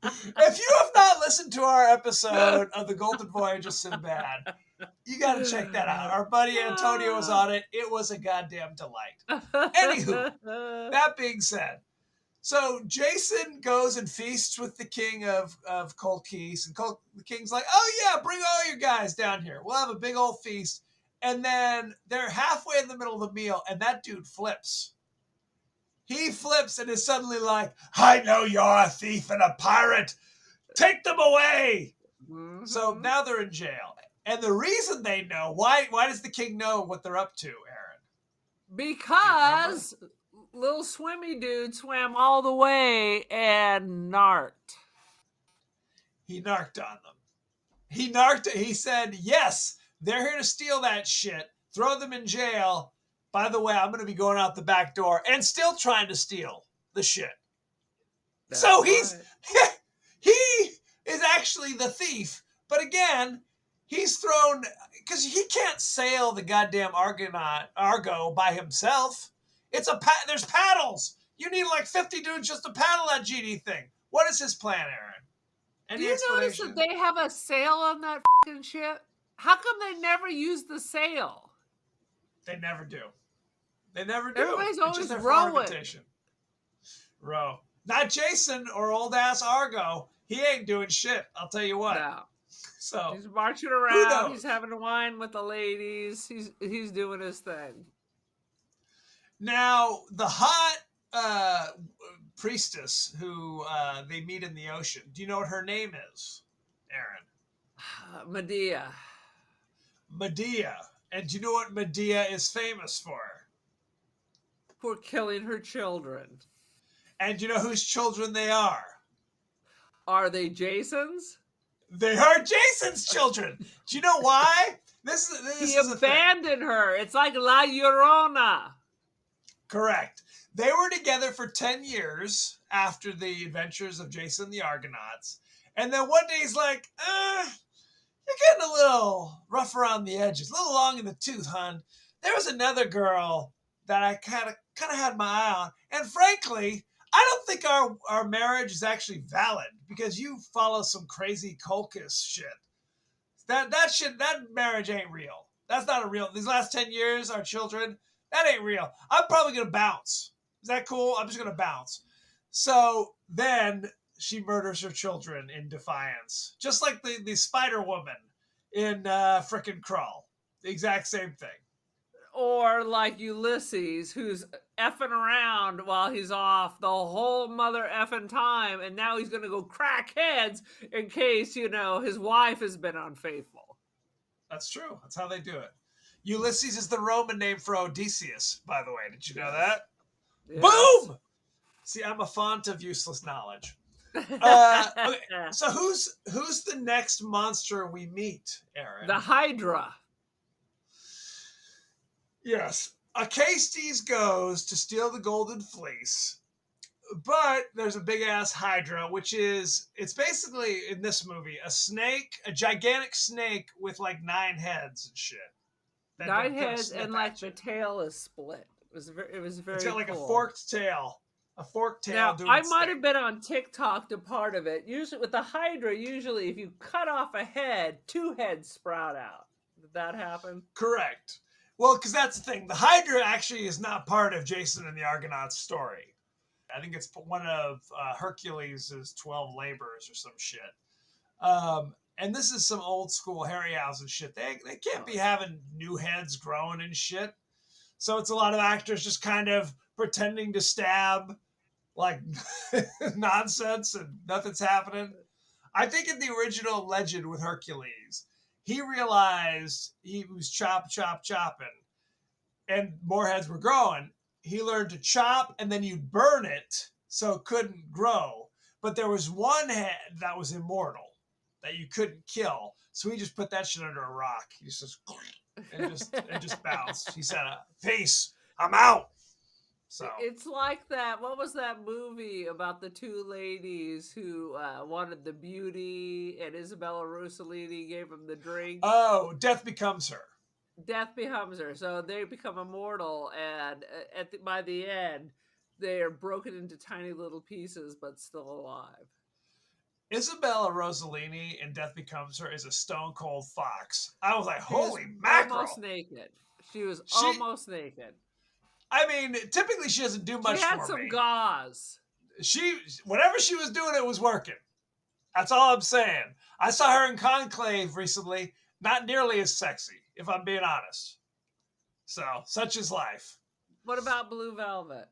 If you have not listened to our episode of the Golden Voyage of Sinbad, you got to check that out. Our buddy Antonio was on it. It was a goddamn delight. Anywho, that being said, so Jason goes and feasts with the king of Colchis, and the king's like, oh yeah, bring all your guys down here. We'll have a big old feast. And then they're halfway in the middle of the meal, and that dude flips. He flips and is suddenly like, I know you're a thief and a pirate. Take them away. Mm-hmm. So now they're in jail. And the reason they know, why does the king know what they're up to, Aaron? Because little swimmy dude swam all the way and narked. He narked on them. He said, yes, they're here to steal that shit. Throw them in jail. By the way, I'm going to be going out the back door and still trying to steal the shit. That's so right. he is actually the thief. But again, he's thrown, because he can't sail the goddamn Argo by himself. There's paddles. You need like 50 dudes just to paddle that GD thing. What is his plan, Aaron? Do you notice that they have a sail on that fucking ship? How come they never use the sail? They never do. They never do. Everybody's It's always just their rowing. reputation. Row. Not Jason or old ass Argo. He ain't doing shit. I'll tell you what. No. So He's marching around. He's having wine with the ladies. He's doing his thing. Now the hot priestess who they meet in the ocean. Do you know what her name is, Aaron? Medea. Medea. And do you know what Medea is famous for? For killing her children. And do you know whose children they are? Are they Jason's? They are Jason's children. Do you know why? He abandoned her. It's like La Llorona. Correct. They were together for 10 years after the adventures of Jason and the Argonauts. And then one day he's like, you're getting a little rough around the edges, a little long in the tooth, hon. There was another girl that I kind of had my eye on. And frankly, I don't think our marriage is actually valid because you follow some crazy cultist shit. That marriage ain't real. That's not a real. These last 10 years, our children, that ain't real. I'm probably going to bounce. Is that cool? I'm just going to bounce. So then she murders her children in defiance. Just like the Spider Woman in frickin' Crawl. The exact same thing. Or like Ulysses, who's effing around while he's off the whole mother effing time, and now he's going to go crack heads in case, his wife has been unfaithful. That's true. That's how they do it. Ulysses is the Roman name for Odysseus, by the way. Did you know that? Yes. Boom! See, I'm a font of useless knowledge. Okay. So who's the next monster we meet, Aaron? The Hydra. Yes. Acestes goes to steal the golden fleece, but there's a big ass Hydra, it's basically in this movie a snake, a gigantic snake with like 9 heads and shit. 9 heads and like the tail is split. It was very. It's got like cool. a forked tail. A forked tail. Now I might have been on TikTok to part of it. Usually with the Hydra, if you cut off a head, 2 heads sprout out. Did that happen? Correct. Well, because that's the thing. The Hydra actually is not part of Jason and the Argonauts story. I think it's one of Hercules' 12 labors or some shit. And this is some old school Harryhausen shit. They can't be having new heads growing and shit. So it's a lot of actors just kind of pretending to stab like nonsense and nothing's happening. I think in the original legend with Hercules, he realized he was chopping, and more heads were growing. He learned to chop, and then you'd burn it so it couldn't grow. But there was one head that was immortal that you couldn't kill. So he just put that shit under a rock. He just just bounced. He said, "Peace, I'm out." So it's like that. What was that movie about the 2 ladies who wanted the beauty, and Isabella Rossellini gave them the drink? Oh, Death Becomes Her. Death becomes her. So they become immortal, and by the end, they are broken into tiny little pieces, but still alive. Isabella Rossellini in Death Becomes Her is a stone cold fox. I was like, holy mackerel. Almost naked. She was almost naked. I mean, typically she doesn't do much for me. She had some gauze. Whatever she was doing, it was working. That's all I'm saying. I saw her in Conclave recently. Not nearly as sexy, if I'm being honest. So, such is life. What about Blue Velvet?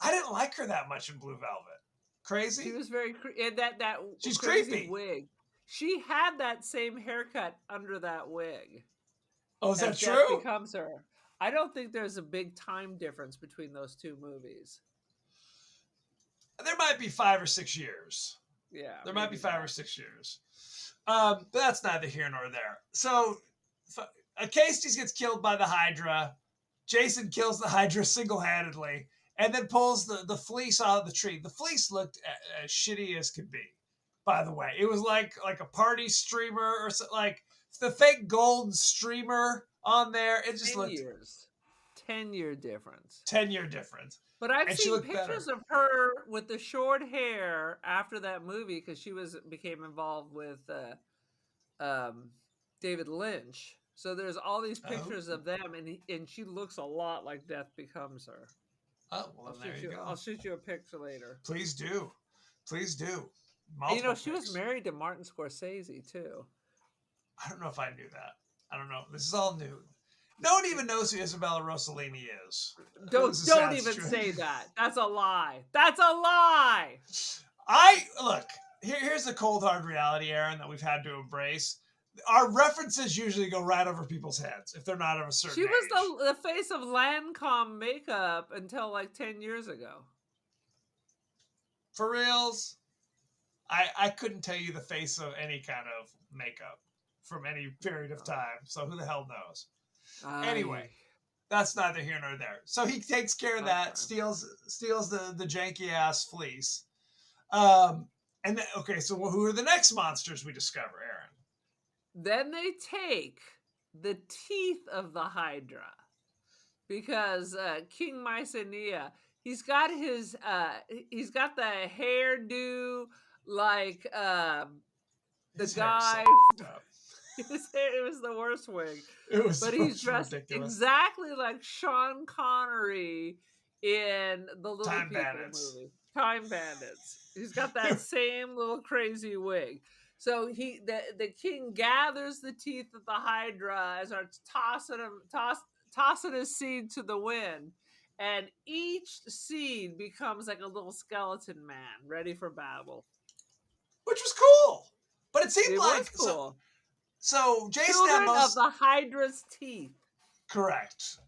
I didn't like her that much in Blue Velvet. Crazy? She was very that she's crazy creepy. wig. she had that same haircut under that wig. Oh, is that As Death true? Becomes Her. I don't think there's a big time difference between those two movies. There might be 5 or 6 years. Yeah, There might be maybe 5 not. or 6 years. But that's neither here nor there. So, Acaestes gets killed by the Hydra. Jason kills the Hydra single-handedly and then pulls the fleece out of the tree. The fleece looked as shitty as could be, by the way. It was like a party streamer or something, like the fake gold streamer on there. It just 10 looked years. 10-year difference. 10-year difference. But I've And she seen looked pictures better. of her with the short hair after that movie because she became involved with David Lynch. So there's all these pictures of them, and she looks a lot like Death Becomes Her. Oh, well, there you go. I'll shoot you a picture later. Please do. Please do. And, you know, Multiple she was pics. married to Martin Scorsese too. I don't know if I knew that. I don't know. This is all new. No one even knows who Isabella Rossellini is. Don't even say that. That's a lie. That's a lie. Look, here's the cold hard reality, Aaron, that we've had to embrace. Our references usually go right over people's heads if they're not of a certain She age. was the face of Lancome makeup until like 10 years ago. For reals, I couldn't tell you the face of any kind of makeup from any period of time. So who the hell knows? Anyway, that's neither here nor there. So he takes care of that, steals the janky ass fleece. And then, okay, so who are the next monsters we discover, Aaron? Then they take the teeth of the Hydra because King Mycenae, he's got the hairdo like the guy. It was the worst wig. But he's dressed ridiculous. Exactly like Sean Connery in the Little Time People Bandits. movie, Time Bandits. He's got that same little crazy wig. So the king gathers the teeth of the Hydra and starts tossing his seed to the wind, and each seed becomes like a little skeleton man ready for battle, which was cool. But it seemed was cool. So Jason Children had of the Hydra's teeth. Correct.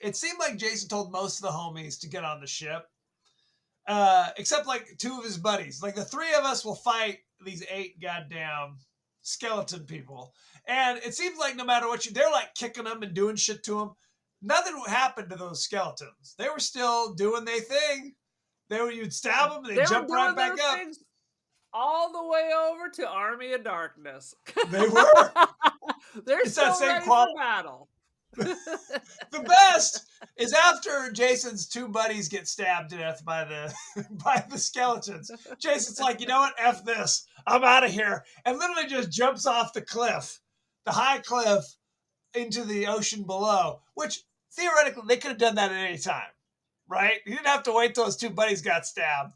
It seemed like Jason told most of the homies to get on the ship, except like 2 of his buddies. Like the 3 of us will fight these 8 goddamn skeleton people, and it seems like no matter what they're like kicking them and doing shit to them. Nothing happened to those skeletons. They were still doing their thing. You'd stab them and they jump right back up. All the way over to Army of Darkness. They were. They're still ready for battle. The best is after Jason's 2 buddies get stabbed to death by the skeletons. Jason's like, you know what? F this. I'm out of here. And literally just jumps off the cliff, the high cliff, into the ocean below, which theoretically they could have done that at any time, right? You didn't have to wait till his 2 buddies got stabbed.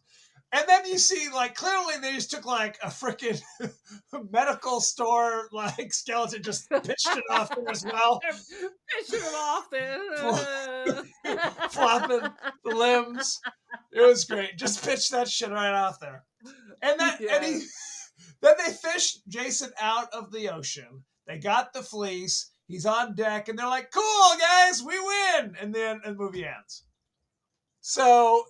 And then you see, like, clearly they just took, like, a freaking medical store, like, skeleton, just pitched it off there as well. Pitching it off there. Flopping the limbs. It was great. Just pitched that shit right off there. And then they fished Jason out of the ocean. They got the fleece. He's on deck, and they're like, cool, guys, we win. And then the movie ends. So,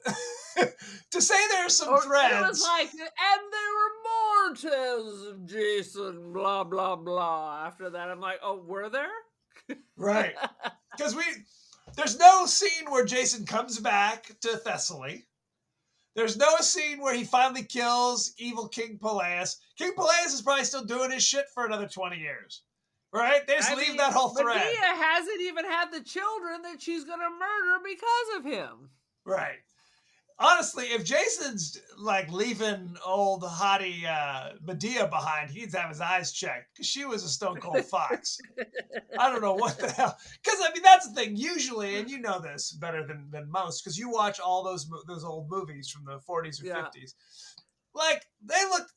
to say there's some threads. It was like, and there were more tales of Jason, blah, blah, blah. After that, I'm like, oh, were there? Right. Because there's no scene where Jason comes back to Thessaly. There's no scene where he finally kills evil King Peleus. King Peleus is probably still doing his shit for another 20 years. Right? They just leave that whole thread. Medea hasn't even had the children that she's going to murder because of him. Right. Honestly, if Jason's like leaving old hottie Medea behind, he needs to have his eyes checked because she was a stone cold fox. I don't know what the hell. Because I mean, that's the thing. Usually, and you know this better than most, because you watch all those old movies from the 40s or 50s. Like they looked,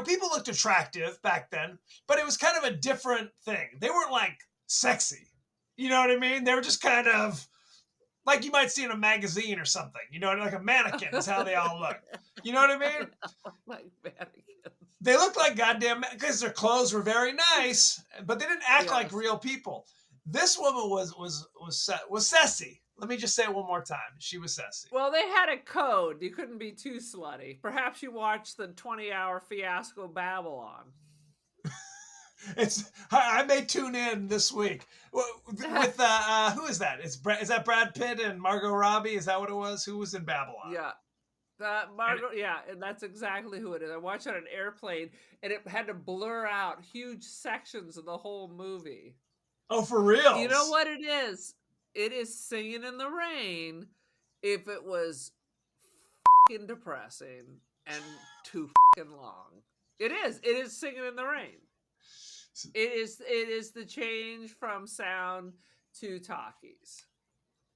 people looked attractive back then, but it was kind of a different thing. They weren't like sexy. You know what I mean? They were just kind of like you might see in a magazine or something. You know, like a mannequin is how they all look. You know what I mean? Like mannequins. They look like goddamn, because their clothes were very nice, but they didn't act like Yes. real people. This woman was sassy. Let me just say it one more time. She was sassy. Well, they had a code. You couldn't be too slutty. Perhaps you watched the 20-hour fiasco Babylon. I may tune in this week with who is that? Is that Brad Pitt and Margot Robbie? Is that what it was? Who was in Babylon? Yeah. Margot, yeah, and that's exactly who it is. I watched it on an airplane, and it had to blur out huge sections of the whole movie. Oh, for real? You know what it is? It is Singing in the Rain if it was fucking depressing and too fucking long. It is. It is Singing in the Rain. It is the change from sound to talkies.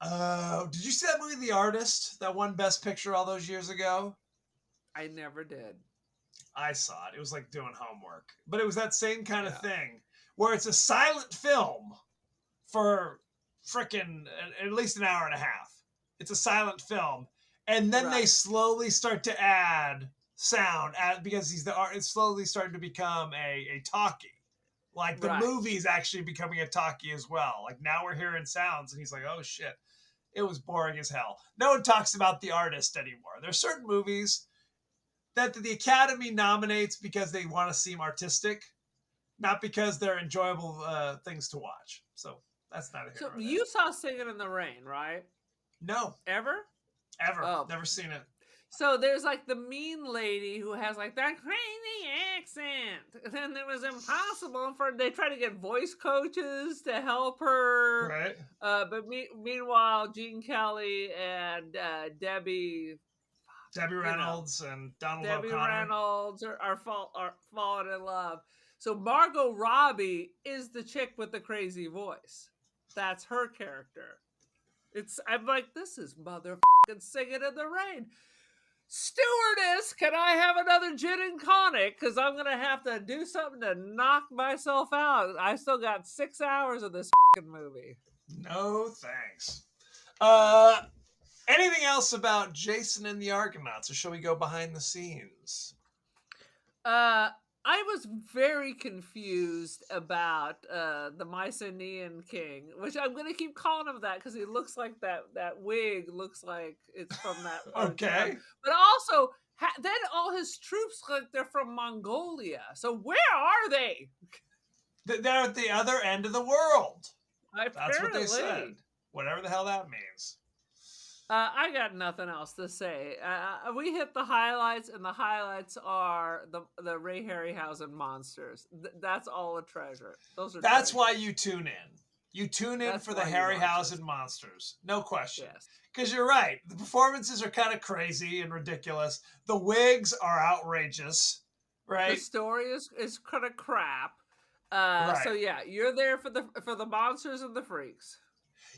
Did you see that movie, The Artist, that won Best Picture all those years ago? I never did. I saw it. It was like doing homework. But it was that same kind of thing where it's a silent film for frickin' at least an hour and a half. It's a silent film. And then they slowly start to add sound because it's slowly starting to become a talkie. Like the movie's actually becoming a talkie as well. Like now we're hearing sounds and he's like, oh shit. It was boring as hell. No one talks about The Artist anymore. There's certain movies that the Academy nominates because they want to seem artistic, not because they're enjoyable things to watch. So that's not a hit. So you saw Singing in the Rain, right? No. Ever? Oh. Never seen it. So there's like the mean lady who has like that crazy accent. And then it was impossible they try to get voice coaches to help her. Right. But meanwhile, Gene Kelly and Debbie Reynolds and Donald Debbie O'Connor. Reynolds are falling in love. So Margot Robbie is the chick with the crazy voice. That's her character. I'm like, this is motherfucking Singing in the Rain. Stewardess, can I have another gin and tonic? Because I'm going to have to do something to knock myself out. I still got 6 hours of this movie. No thanks. Anything else about Jason and the Argonauts, or shall we go behind the scenes? I was very confused about the Mycenaean king, which I'm going to keep calling him that because he looks like that wig looks like it's from that. Okay. But also, then all his troops look like they're from Mongolia. So where are they? They're at the other end of the world. Apparently. That's what they said. Whatever the hell that means. I got nothing else to say. We hit the highlights, and the highlights are the Ray Harryhausen monsters. That's all a treasure. That's why you tune in. You tune in for the Harryhausen monsters. No question. Yes. Because you're right. The performances are kind of crazy and ridiculous. The wigs are outrageous. Right? The story is kind of crap. So yeah, you're there for the monsters and the freaks.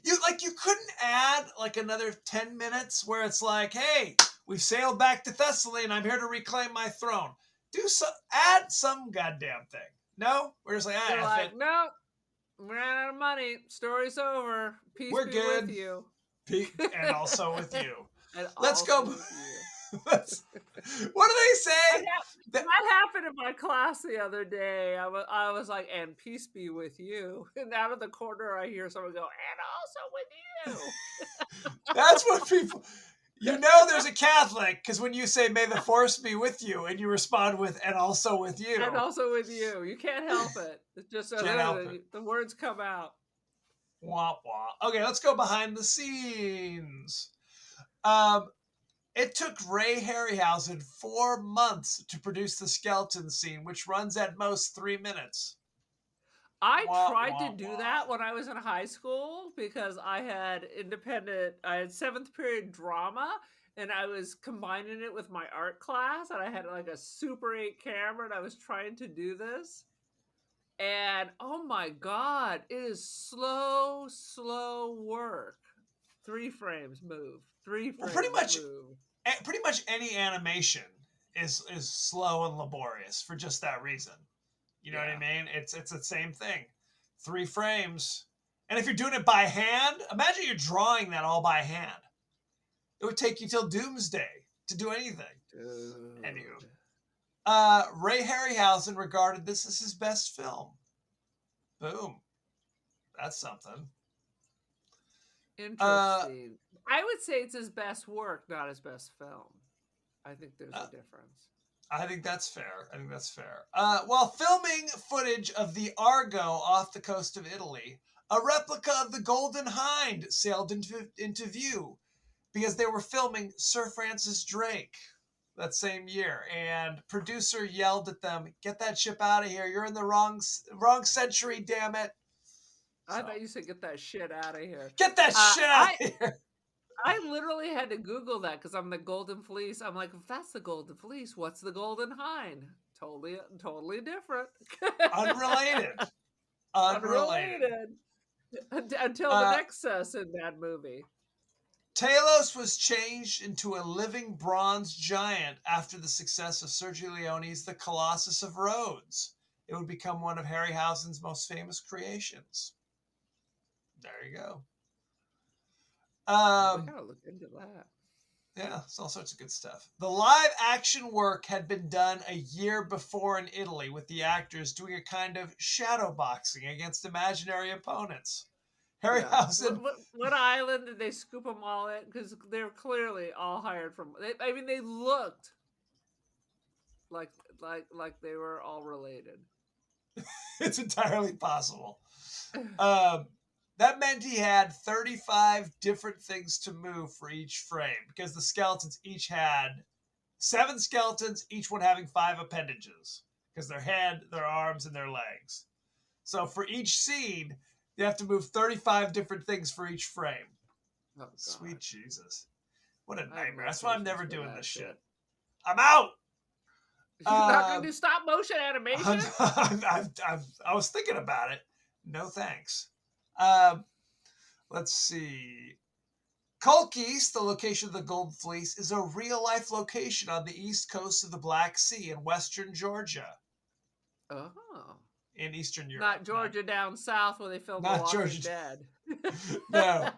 You couldn't add like another 10 minutes where it's like, hey, we've sailed back to Thessaly and I'm here to reclaim my throne. Add some goddamn thing. No, we're just like, no, we ran out of money. Story's over. Peace we're be good with you. And also with you. Let's go. What do they say? That happened in my class the other day. I was like, and peace be with you. And out of the corner, I hear someone go, and also with you. That's what people, there's a Catholic, because when you say, may the force be with you, and you respond with, and also with you. And also with you. You can't help it. It's just the words come out. Wah, wah. Okay, let's go behind the scenes. It took Ray Harryhausen 4 months to produce the skeleton scene, which runs at most 3 minutes. I tried to do that when I was in high school because I had 7th period drama, and I was combining it with my art class, and I had like a Super 8 camera, and I was trying to do this. And oh my God, it is slow work. 3 frames move. 3 frames move. Pretty much any animation is slow and laborious for just that reason. You know what I mean? It's the same thing. 3 frames, And if you're doing it by hand, imagine you're drawing that all by hand. It would take you till doomsday to do anything. Dude. Anywho. Ray Harryhausen regarded this as his best film. Boom. That's something. Interesting. I would say it's his best work, not his best film. I think there's a difference. I think that's fair. While filming footage of the Argo off the coast of Italy, a replica of the Golden Hind sailed into view because they were filming Sir Francis Drake that same year. And producer yelled at them, "Get that ship out of here. You're in the wrong century, damn it." I thought you said get that shit out of here. Get that shit out of here. I literally had to Google that because I'm the Golden Fleece. I'm like, if that's the Golden Fleece, what's the Golden Hind? Totally different. Unrelated. Until the next Sinbad movie. Talos was changed into a living bronze giant after the success of Sergio Leone's The Colossus of Rhodes. It would become one of Harryhausen's most famous creations. There you go. I gotta look into that. Yeah, it's all sorts of good stuff. The live action work had been done a year before in Italy, with the actors doing a kind of shadow boxing against imaginary opponents. Harryhausen. Yeah. What island did they scoop them all in? Because they were clearly all hired from. They looked like they were all related. It's entirely possible. That meant he had 35 different things to move for each frame because the skeletons each had 7 skeletons, each one having 5 appendages because their head, their arms, and their legs. So for each scene, you have to move 35 different things for each frame. Oh, sweet Jesus. What a nightmare. That's why I'm never doing this shit. I'm out. out. You're not going to do stop motion animation? I was thinking about it. No thanks. Let's see. Kolkis, the location of the Golden Fleece, is a real-life location on the east coast of the Black Sea in western Georgia. Oh. In Eastern Europe. Not Georgia down south where they filmed The Walking Dead. No.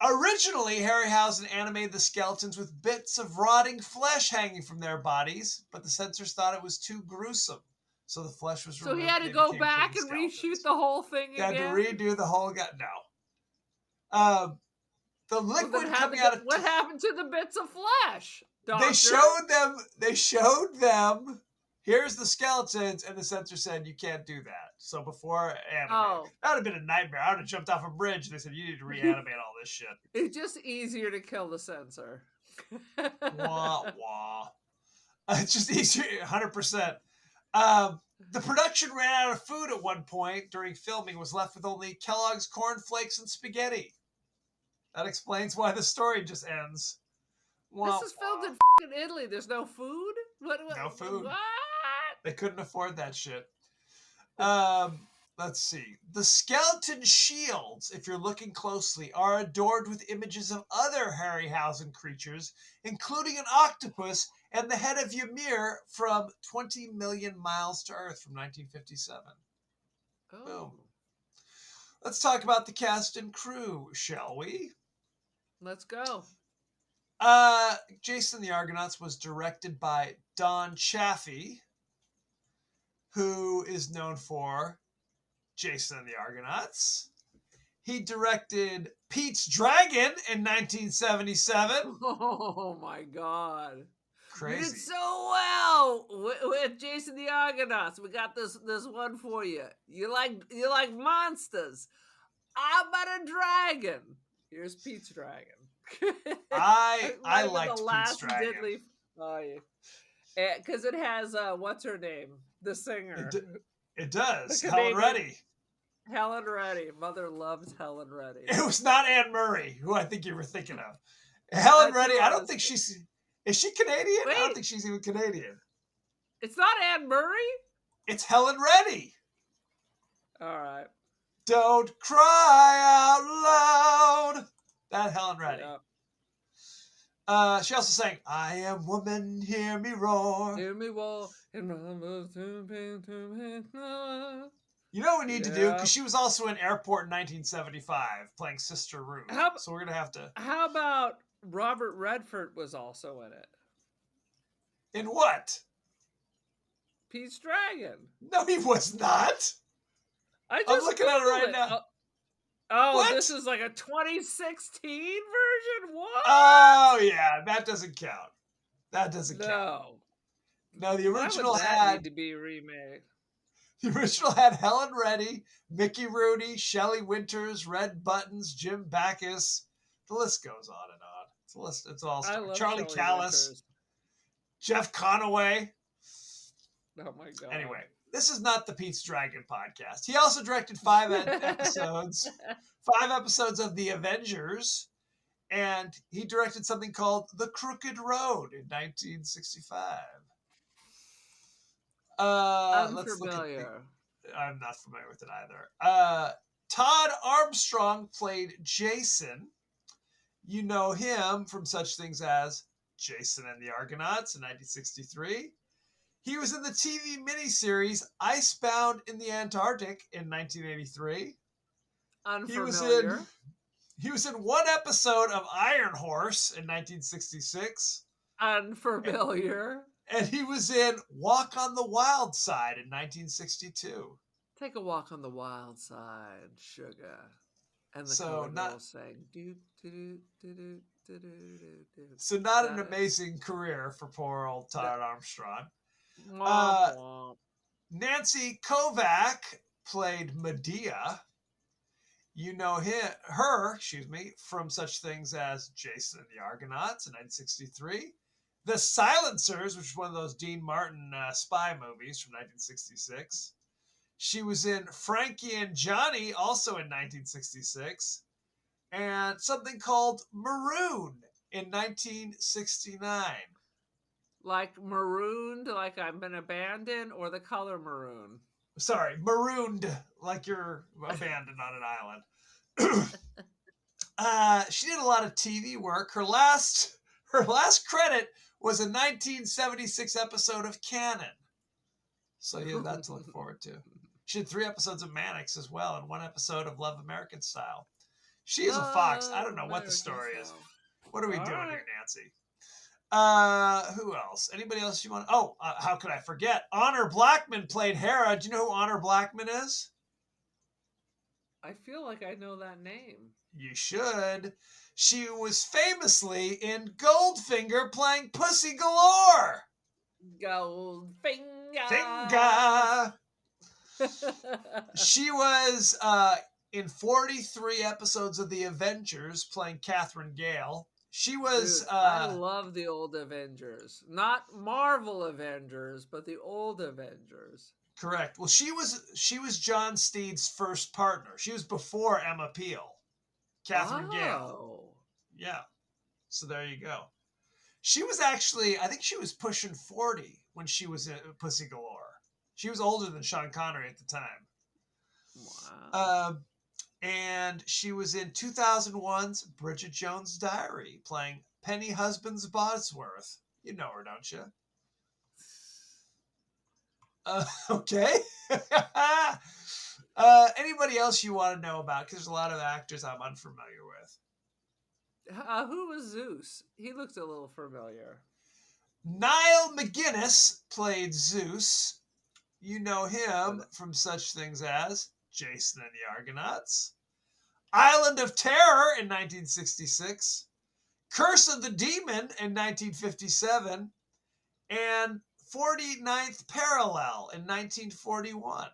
Originally, Harryhausen animated the skeletons with bits of rotting flesh hanging from their bodies, but the censors thought it was too gruesome. So the flesh was removed. So he had to go back and reshoot the whole thing again? He had to redo the whole... No. The liquid coming out of... What happened to the bits of flesh, doctor? They showed them... Here's the skeletons, and the censor said, you can't do that. So before animating, that would have been a nightmare. I would have jumped off a bridge, and they said, you need to reanimate all this shit. It's just easier to kill the censor. Wah, wah. It's just easier, 100%. The production ran out of food at one point during filming, was left with only Kellogg's cornflakes and spaghetti. That explains why the story just ends. This is filmed in Italy. There's no food? No food. What? They couldn't afford that shit. Let's see. The skeleton shields, if you're looking closely, are adorned with images of other Harryhausen creatures, including an octopus and the head of Ymir from 20 Million Miles to Earth from 1957. Oh. Boom. Let's talk about the cast and crew, shall we? Let's go. Jason and the Argonauts was directed by Don Chaffee, who is known for Jason and the Argonauts. He directed Pete's Dragon in 1977. Oh my God. Crazy. You did so well with Jason the Argonauts. We got this one for you. You like monsters. How about a dragon? Here's Pete's Dragon. I liked Pete's Dragon. Because it has what's her name? The singer. It does. Helen Reddy. Helen Reddy. Mother loves Helen Reddy. It was not Anne Murray, who I think you were thinking of. Helen Reddy, I don't think she's... Is she Canadian? Wait. I don't think she's even Canadian. It's not Anne Murray? It's Helen Reddy. All right. Don't cry out loud. That Helen Reddy. Yeah. She also sang, I am woman, hear me roar. Hear me roar. You know what we need to do? Yeah. Because she was also in Airport in 1975 playing Sister Ruth. How So we're going to have to... how about Robert Redford was also in it? In what? Pete's Dragon. No, he was not. I just I'm looking at it Googled right now. Oh, What? this is like a 2016 version? What? Oh, yeah. That doesn't count. That doesn't count. No. No, the Why original would that had... need to be remade? The original had Helen Reddy, Mickey Rooney, Shelley Winters, Red Buttons, Jim Backus. The list goes on and on. It's a list. It's all I stars. love Charlie Shelley Callis, Winters. Jeff Conaway. Oh my god. Anyway, this is not the Pete's Dragon podcast. He also directed 5 episodes of The Avengers, and he directed something called The Crooked Road in 1965. Let's look at Unfamiliar. I'm not familiar with it either. Todd Armstrong played Jason. You know him from such things as Jason and the Argonauts in 1963. He was in the TV miniseries Icebound in the Antarctic in 1983. Unfamiliar. He was in one episode of Iron Horse in 1966. Unfamiliar. And he was in Walk on the Wild Side in 1962. Take a walk on the wild side, sugar. And the So color not- girls sang. Do, do, do, do, do, do, do, do. So not an That- amazing career for poor old Todd Armstrong. Womp womp. Nancy Kovac played Medea. You know her from such things as Jason and the Argonauts in 1963. The Silencers, which is one of those Dean Martin spy movies from 1966. She was in Frankie and Johnny, also in 1966. And something called Maroon in 1969. Like marooned, like I've been abandoned, or the color maroon? Sorry, marooned, like you're abandoned on an island. She did a lot of TV work. Her last credit was a 1976 episode of Cannon. So yeah, that to look forward to. She did 3 episodes of Mannix as well, and 1 episode of Love American Style. She is a fox. I don't know what the story is. What are we doing here, Nancy? Who else? Anybody else you want? Oh, how could I forget? Honor Blackman played Hera. Do you know who Honor Blackman is? I feel like I know that name. You should. She was famously in Goldfinger playing Pussy Galore. Goldfinger. Finger. She was in 43 episodes of The Avengers playing Catherine Gale. She was... Dude, I love the old Avengers. Not Marvel Avengers, but the old Avengers. Correct. Well, she was John Steed's first partner. She was before Emma Peel. Catherine Gale. Yeah. So there you go. She was actually, I think she was pushing 40 when she was in Pussy Galore. She was older than Sean Connery at the time. Wow. And she was in 2001's Bridget Jones' Diary, playing Penny Husbands Bosworth. You know her, don't you? Okay. Anybody else you want to know about? Because there's a lot of actors I'm unfamiliar with. Who was Zeus? He looked a little familiar. Niall McGuinness played Zeus. You know him from such things as Jason and the Argonauts, Island of Terror in 1966, Curse of the Demon in 1957, and 49th Parallel in 1941.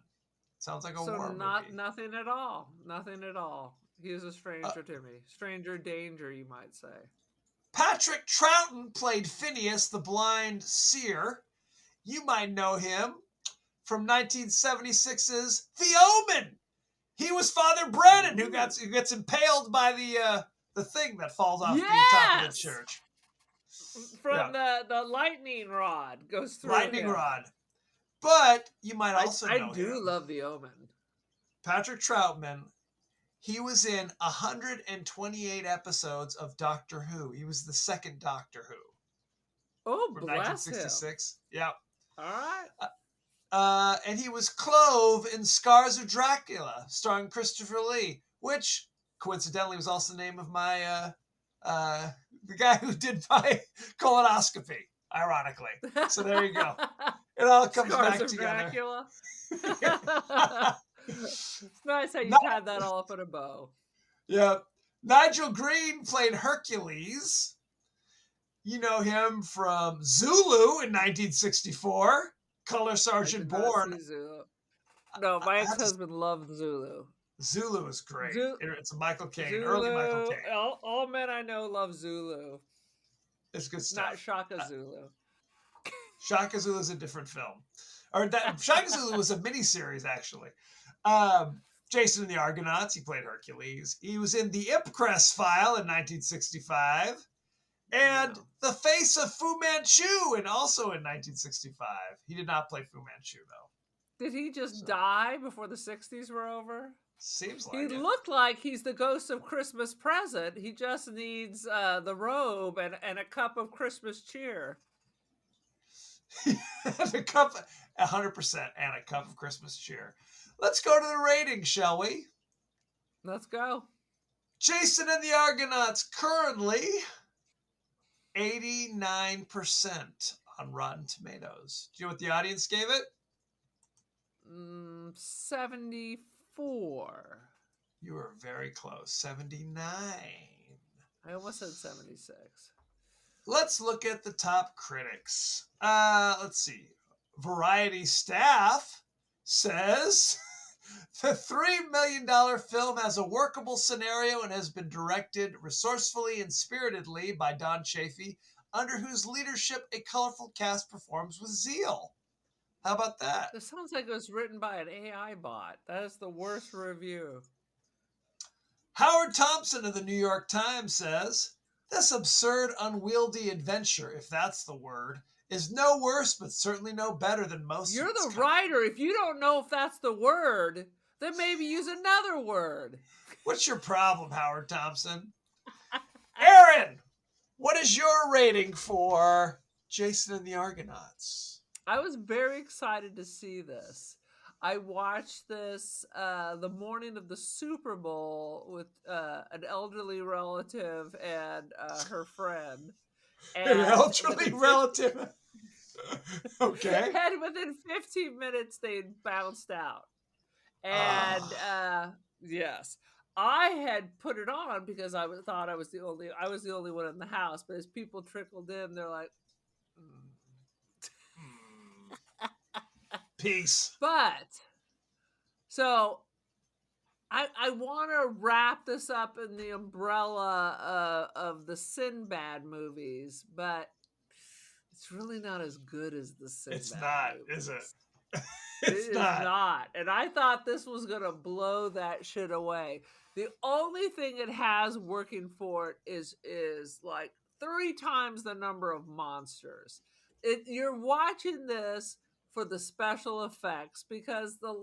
Sounds like a war movie. Nothing at all. Nothing at all. He is a stranger to me. Stranger danger, you might say. Patrick Troughton played Phineas, the blind seer. You might know him from 1976's The Omen. He was Father Brennan, who gets impaled by the thing that falls off the top of the church. From the lightning rod goes through Lightning him. rod. But you might also know him. I do love The Omen. Patrick Troughton. He was in 128 episodes of Doctor Who. He was the second Doctor Who. Oh, from bless 1966. him. Yeah. All right. And he was Clove in Scars of Dracula, starring Christopher Lee, which coincidentally was also the name of my the guy who did my colonoscopy, ironically. So there you go. It all comes Scars back of together. Dracula. It's nice how you Not- tied that all up in a bow. Yeah. Nigel Green played Hercules. You know him from Zulu in 1964, Color I Sergeant did not Bourne. see Zulu. No, my I have to- ex-husband loved Zulu. Zulu is great. It's a Michael Caine, early Michael Zulu. Caine. All men I know love Zulu. It's good stuff. Not Shaka Zulu. Shaka Zulu is a different film. Or that Shaka Zulu was a miniseries, actually. Jason and the Argonauts, he played Hercules. He was in The Ipcress File in 1965. And Yeah. The Face of Fu Manchu, and also in 1965. He did not play Fu Manchu, though. Did he just die before the 60s were over? Seems like He it. looked like he's the ghost of Christmas present. He just needs the robe and a cup of Christmas cheer. And a cup, 100%, and a cup of Christmas cheer. Let's go to the ratings, shall we? Let's go. Jason and the Argonauts currently 89% on Rotten Tomatoes. Do you know what the audience gave it? 74. You were very close. 79. I almost said 76. Let's look at the top critics. Let's see. Variety staff says the $3 million film has a workable scenario and has been directed resourcefully and spiritedly by Don Chaffee, under whose leadership a colorful cast performs with zeal. How about that? This sounds like it was written by an AI bot. That is the worst review. Howard Thompson of the New York Times says, this absurd, unwieldy adventure, if that's the word, is no worse, but certainly no better than most. You're of its the kind. writer. If you don't know if that's the word, then maybe use another word. What's your problem, Howard Thompson? Aaron, what is your rating for Jason and the Argonauts? I was very excited to see this. I watched this the morning of the Super Bowl with an elderly relative and her friend. An elderly relative. Okay. And within 15 minutes, they had bounced out. And yes, I had put it on because thought I was the only one in the house. But as people trickled in, they're like, Peace. But so I want to wrap this up in the umbrella of the Sinbad movies, but it's really not as good as the Sinbad. It's not, movies. is it? It is not. And I thought this was going to blow that shit away. The only thing it has working for it is like 3 times the number of monsters. You're watching this for the special effects because the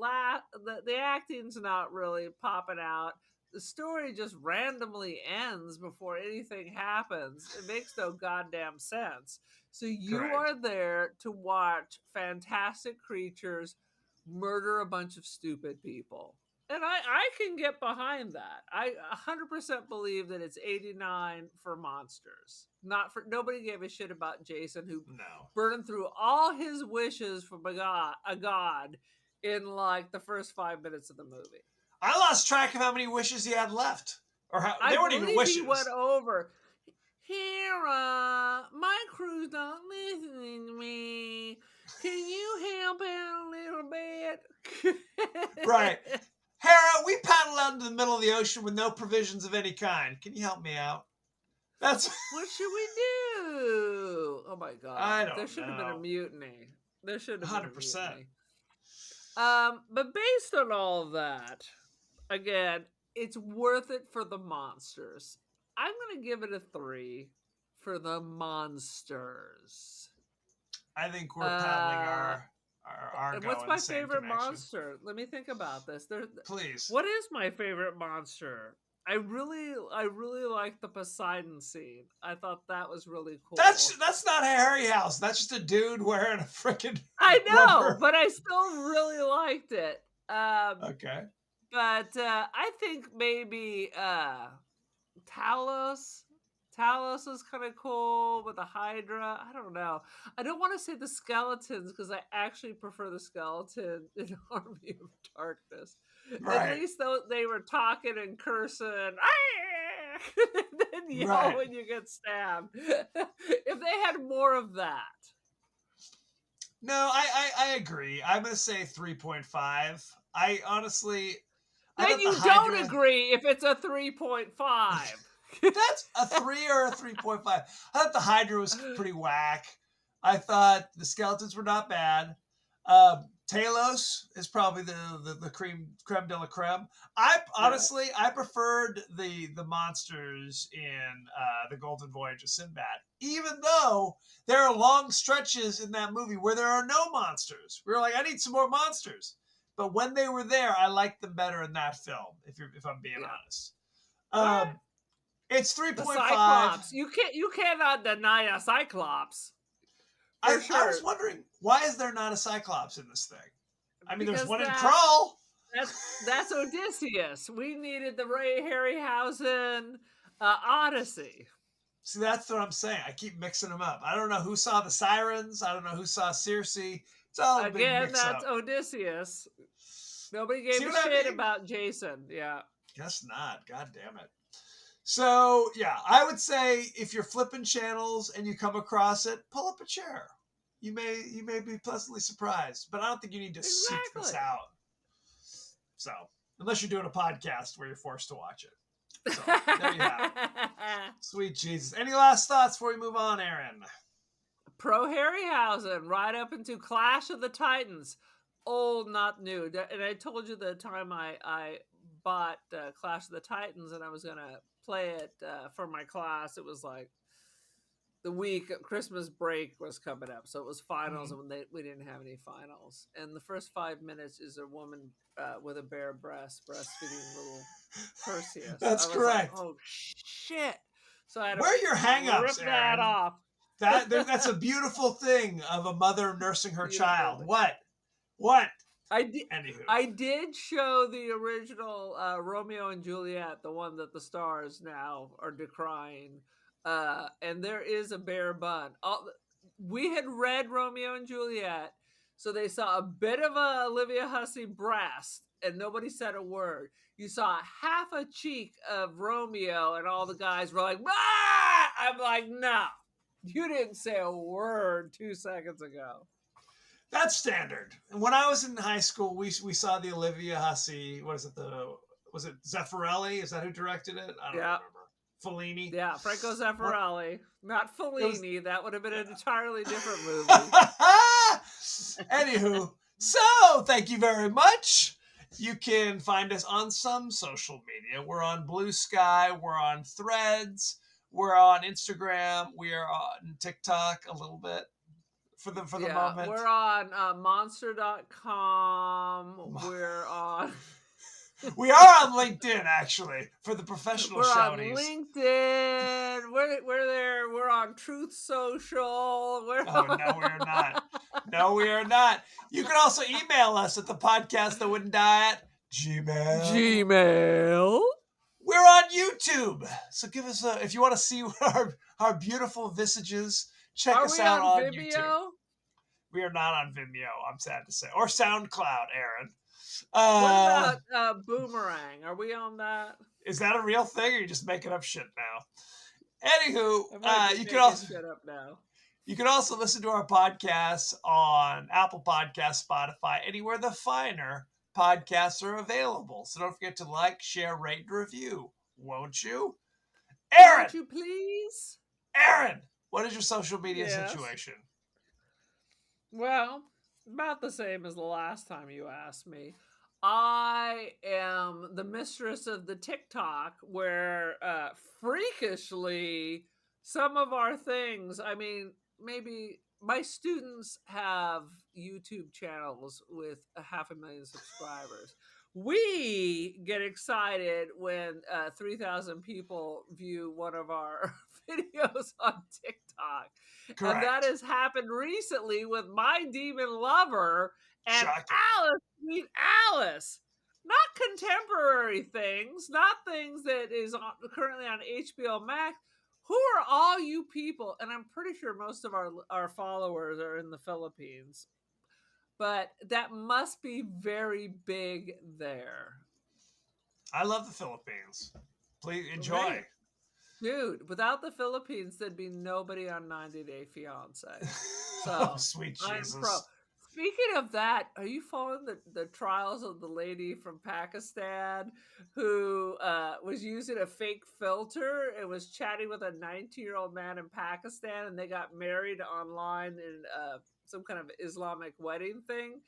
acting's not really popping out. The story just randomly ends before anything happens. It makes no goddamn sense. So you Correct. are there to watch fantastic creatures murder a bunch of stupid people. And I can get behind that. I 100% believe that it's 89 for monsters. Nobody gave a shit about Jason, who burned through all his wishes from a god in like the first 5 minutes of the movie. I lost track of how many wishes he had left. Or how they weren't even wishes. He went over. Hera, my crew's not listening to me. Can you help out a little bit? Right. Hera, we paddled out into the middle of the ocean with no provisions of any kind. Can you help me out? That's What should we do? Oh my god. I don't There should have been a know. mutiny. There should have been 100%. a mutiny. But based on all of that, again, it's worth it for the monsters. I'm going to give it a 3 for the monsters. I think we're paddling our Argo. And what's in my the same favorite connection. monster? Let me think about this. Please. What is my favorite monster? I really like the Poseidon scene. I thought that was really cool. That's not Harryhausen. That's just a dude wearing a freaking I know, rubber. but I still really liked it. Okay. But I think maybe Talos. Talos is kind of cool with the Hydra. I don't know. I don't want to say the skeletons because I actually prefer the skeleton in Army of Darkness. At Right. least though they were talking and cursing, and then yell Right. when you get stabbed. If they had more of that. No, I agree. I'm gonna say 3.5. I honestly, I Then thought the you don't Hydra. agree if it's a 3.5. That's a 3 or a 3.5. I thought the Hydra was pretty whack. I thought the skeletons were not bad. Talos is probably the creme de la creme. I honestly I preferred the monsters in the Golden Voyage of Sinbad, even though there are long stretches in that movie where there are no monsters. We were like, I need some more monsters, but when they were there, I liked them better in that film. If I'm being honest, it's The 3.5. Cyclops. You cannot deny a Cyclops. For sure. I was wondering, why is there not a Cyclops in this thing? I mean, there's Because one in Krull. That's Odysseus. We needed the Ray Harryhausen Odyssey. See, that's what I'm saying. I keep mixing them up. I don't know who saw the sirens. I don't know who saw Circe. It's all a big Again, mix that's up. Odysseus. Nobody gave See a what I shit mean? about Jason. Yeah. Guess not. God damn it. So, yeah, I would say if you're flipping channels and you come across it, pull up a chair. You may be pleasantly surprised, but I don't think you need to seek this out. So, unless you're doing a podcast where you're forced to watch it. So, there you have it. Sweet Jesus. Any last thoughts before we move on, Aaron? Pro Harryhausen, right up into Clash of the Titans. Old, not new. And I told you the time I bought Clash of the Titans and I was going to play it for my class. It was like the week Christmas break was coming up. So it was finals and we didn't have any finals. And the first 5 minutes is a woman with a bare breast breastfeeding little Perseus. That's correct. Like, oh, shit. So I had Where are your hang-ups, rip that Aaron? off. That's a beautiful thing of a mother nursing her child. What? I did. Anywho. I did show the original Romeo and Juliet, the one that the stars now are decrying, and there is a bare bun. We had read Romeo and Juliet, so they saw a bit of a Olivia Hussey breast, and nobody said a word. You saw half a cheek of Romeo, and all the guys were like, "Ah!" I'm like, no, you didn't say a word 2 seconds ago. That's standard. And when I was in high school, we saw the Olivia Hussey. Was it Zeffirelli? Is that who directed it? I don't remember. Fellini. Yeah, Franco Zeffirelli. Not Fellini. That would have been an entirely different movie. Anywho, so thank you very much. You can find us on some social media. We're on Blue Sky. We're on Threads. We're on Instagram. We are on TikTok a little bit. For the moment. We're on monster.com. We're on We are on LinkedIn actually for the professional shouties. On LinkedIn. We're there. We're on Truth Social. No, we are not. No, we are not. You can also email us at the podcast that wouldn't die at Gmail. We're on YouTube. So give us if you want to see our beautiful visages. Check us out on Vimeo? YouTube. We are not on Vimeo, I'm sad to say. Or SoundCloud, Aaron. What about Boomerang? Are we on that? Is that a real thing, or are you just making up shit now? Anywho, you can also listen to our podcasts on Apple Podcasts, Spotify, anywhere the finer podcasts are available. So don't forget to like, share, rate, and review. Won't you? Aaron! Won't you please? Aaron! What is your social media situation? Well, about the same as the last time you asked me. I am the mistress of the TikTok where freakishly some of our things, I mean, maybe my students have YouTube channels with 500,000 subscribers. We get excited when 3,000 people view one of our videos on TikTok. And that Correct. has happened recently with My Demon Lover and Shocking. Alice, Sweet Alice. Not contemporary things, not things that is currently on HBO Max. Who are all you people? And I'm pretty sure most of our followers are in the Philippines, but that must be very big there. I love the Philippines. Please enjoy. Right. Dude, without the Philippines, there'd be nobody on 90 Day Fiance. Oh, So sweet I'm Jesus. pro. Speaking of that, are you following the trials of the lady from Pakistan who was using a fake filter and was chatting with a 19-year-old man in Pakistan, and they got married online in some kind of Islamic wedding thing?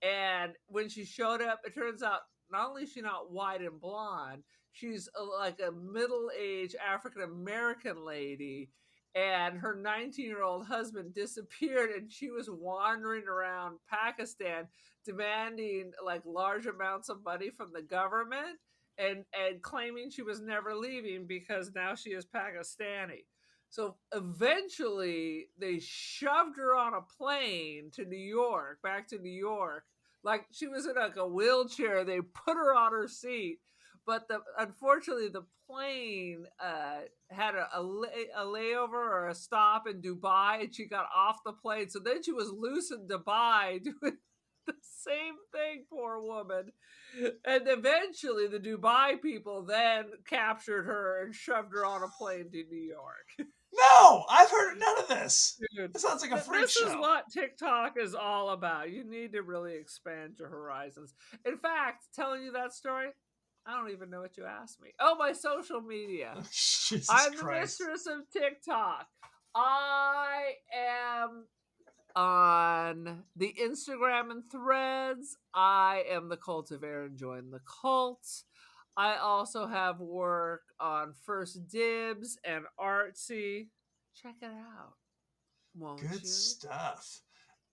And when she showed up, it turns out not only is she not white and blonde, she's like a middle-aged African American lady, and her 19-year-old husband disappeared, and she was wandering around Pakistan demanding like large amounts of money from the government, and claiming she was never leaving because now she is Pakistani. So eventually they shoved her on a plane to New York, back to New York. Like she was in like a wheelchair. They put her on her seat, but unfortunately the plane had a layover or a stop in Dubai, and she got off the plane. So then she was loose in Dubai doing the same thing, poor woman. And eventually the Dubai people then captured her and shoved her on a plane to New York. No, I've heard none of this. Dude, It sounds like a freak this is show. what TikTok is all about. You need to really expand your horizons. In fact, telling you that story, I don't even know what you asked me. Oh, my social media. Jesus I'm the Christ. mistress of TikTok. I am on the Instagram and Threads. I am the cult of Aaron Join the Cult. I also have work on First Dibs and Artsy. Check it out, won't Good you? stuff.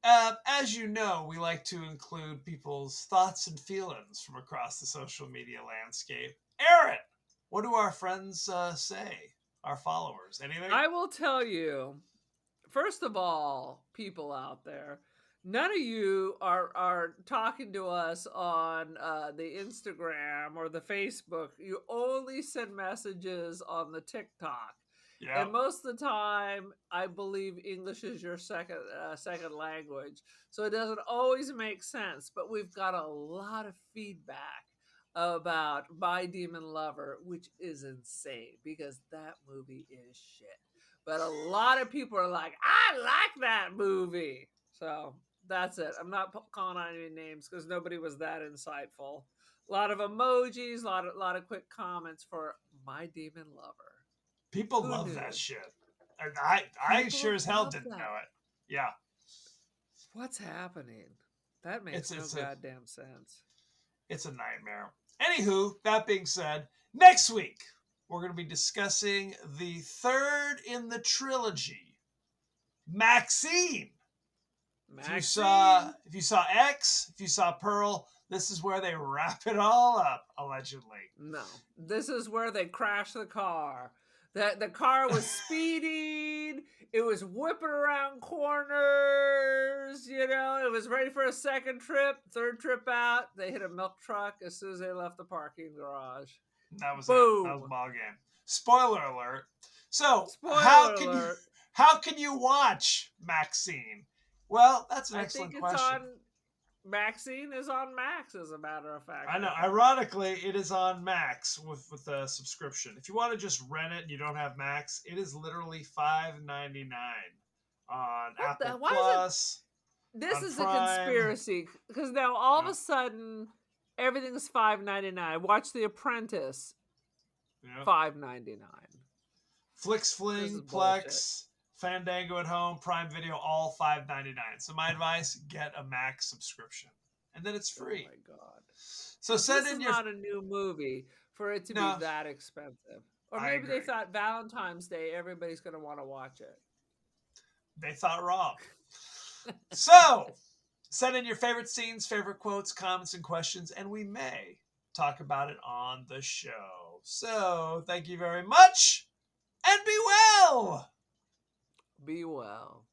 As you know, we like to include people's thoughts and feelings from across the social media landscape. Aaron, what do our friends say? Our followers? Anything? I will tell you, first of all, people out there, none of you are talking to us on the Instagram or the Facebook. You only send messages on the TikTok. Yeah. And most of the time, I believe English is your second language, so it doesn't always make sense. But we've got a lot of feedback about My Demon Lover, which is insane because that movie is shit. But a lot of people are like, I like that movie. So that's it. I'm not calling out any names because nobody was that insightful. A lot of emojis, a lot of quick comments for My Demon Lover. People Who love knew? that shit. And I People sure as hell love didn't that. know it. Yeah. What's happening? That makes It's no a- goddamn sense. It's a nightmare. Anywho, that being said, next week we're going to be discussing the third in the trilogy, Maxine. Maxine? If you saw X, if you saw Pearl, this is where they wrap it all up, allegedly. No. This is where they crashed the car. The car was speeding. It was whipping around corners. You know, it was ready for a second trip. Third trip out, they hit a milk truck as soon as they left the parking garage. That was Boom. it. That was the ball game. Spoiler alert. So, Spoiler alert. how can you watch Maxine? Well, that's an I excellent think it's question. on. Maxine is on Max, as a matter of fact. I know. Ironically, it is on Max with a subscription. If you want to just rent it and you don't have Max, it is literally $5.99 on Apple Plus. This on is Prime. a conspiracy because now all of a sudden everything's $5.99. Watch The Apprentice, $5.99. Flix Fling, Plex, Fandango at Home, Prime Video, all $5.99. So my advice: get a Max subscription, and then it's free. Oh my god! So send this in is your. not a new movie for it to be that expensive. Or I maybe they agree. thought Valentine's Day everybody's going to want to watch it. They thought wrong. So, send in your favorite scenes, favorite quotes, comments, and questions, and we may talk about it on the show. So, thank you very much, and be well! Be well.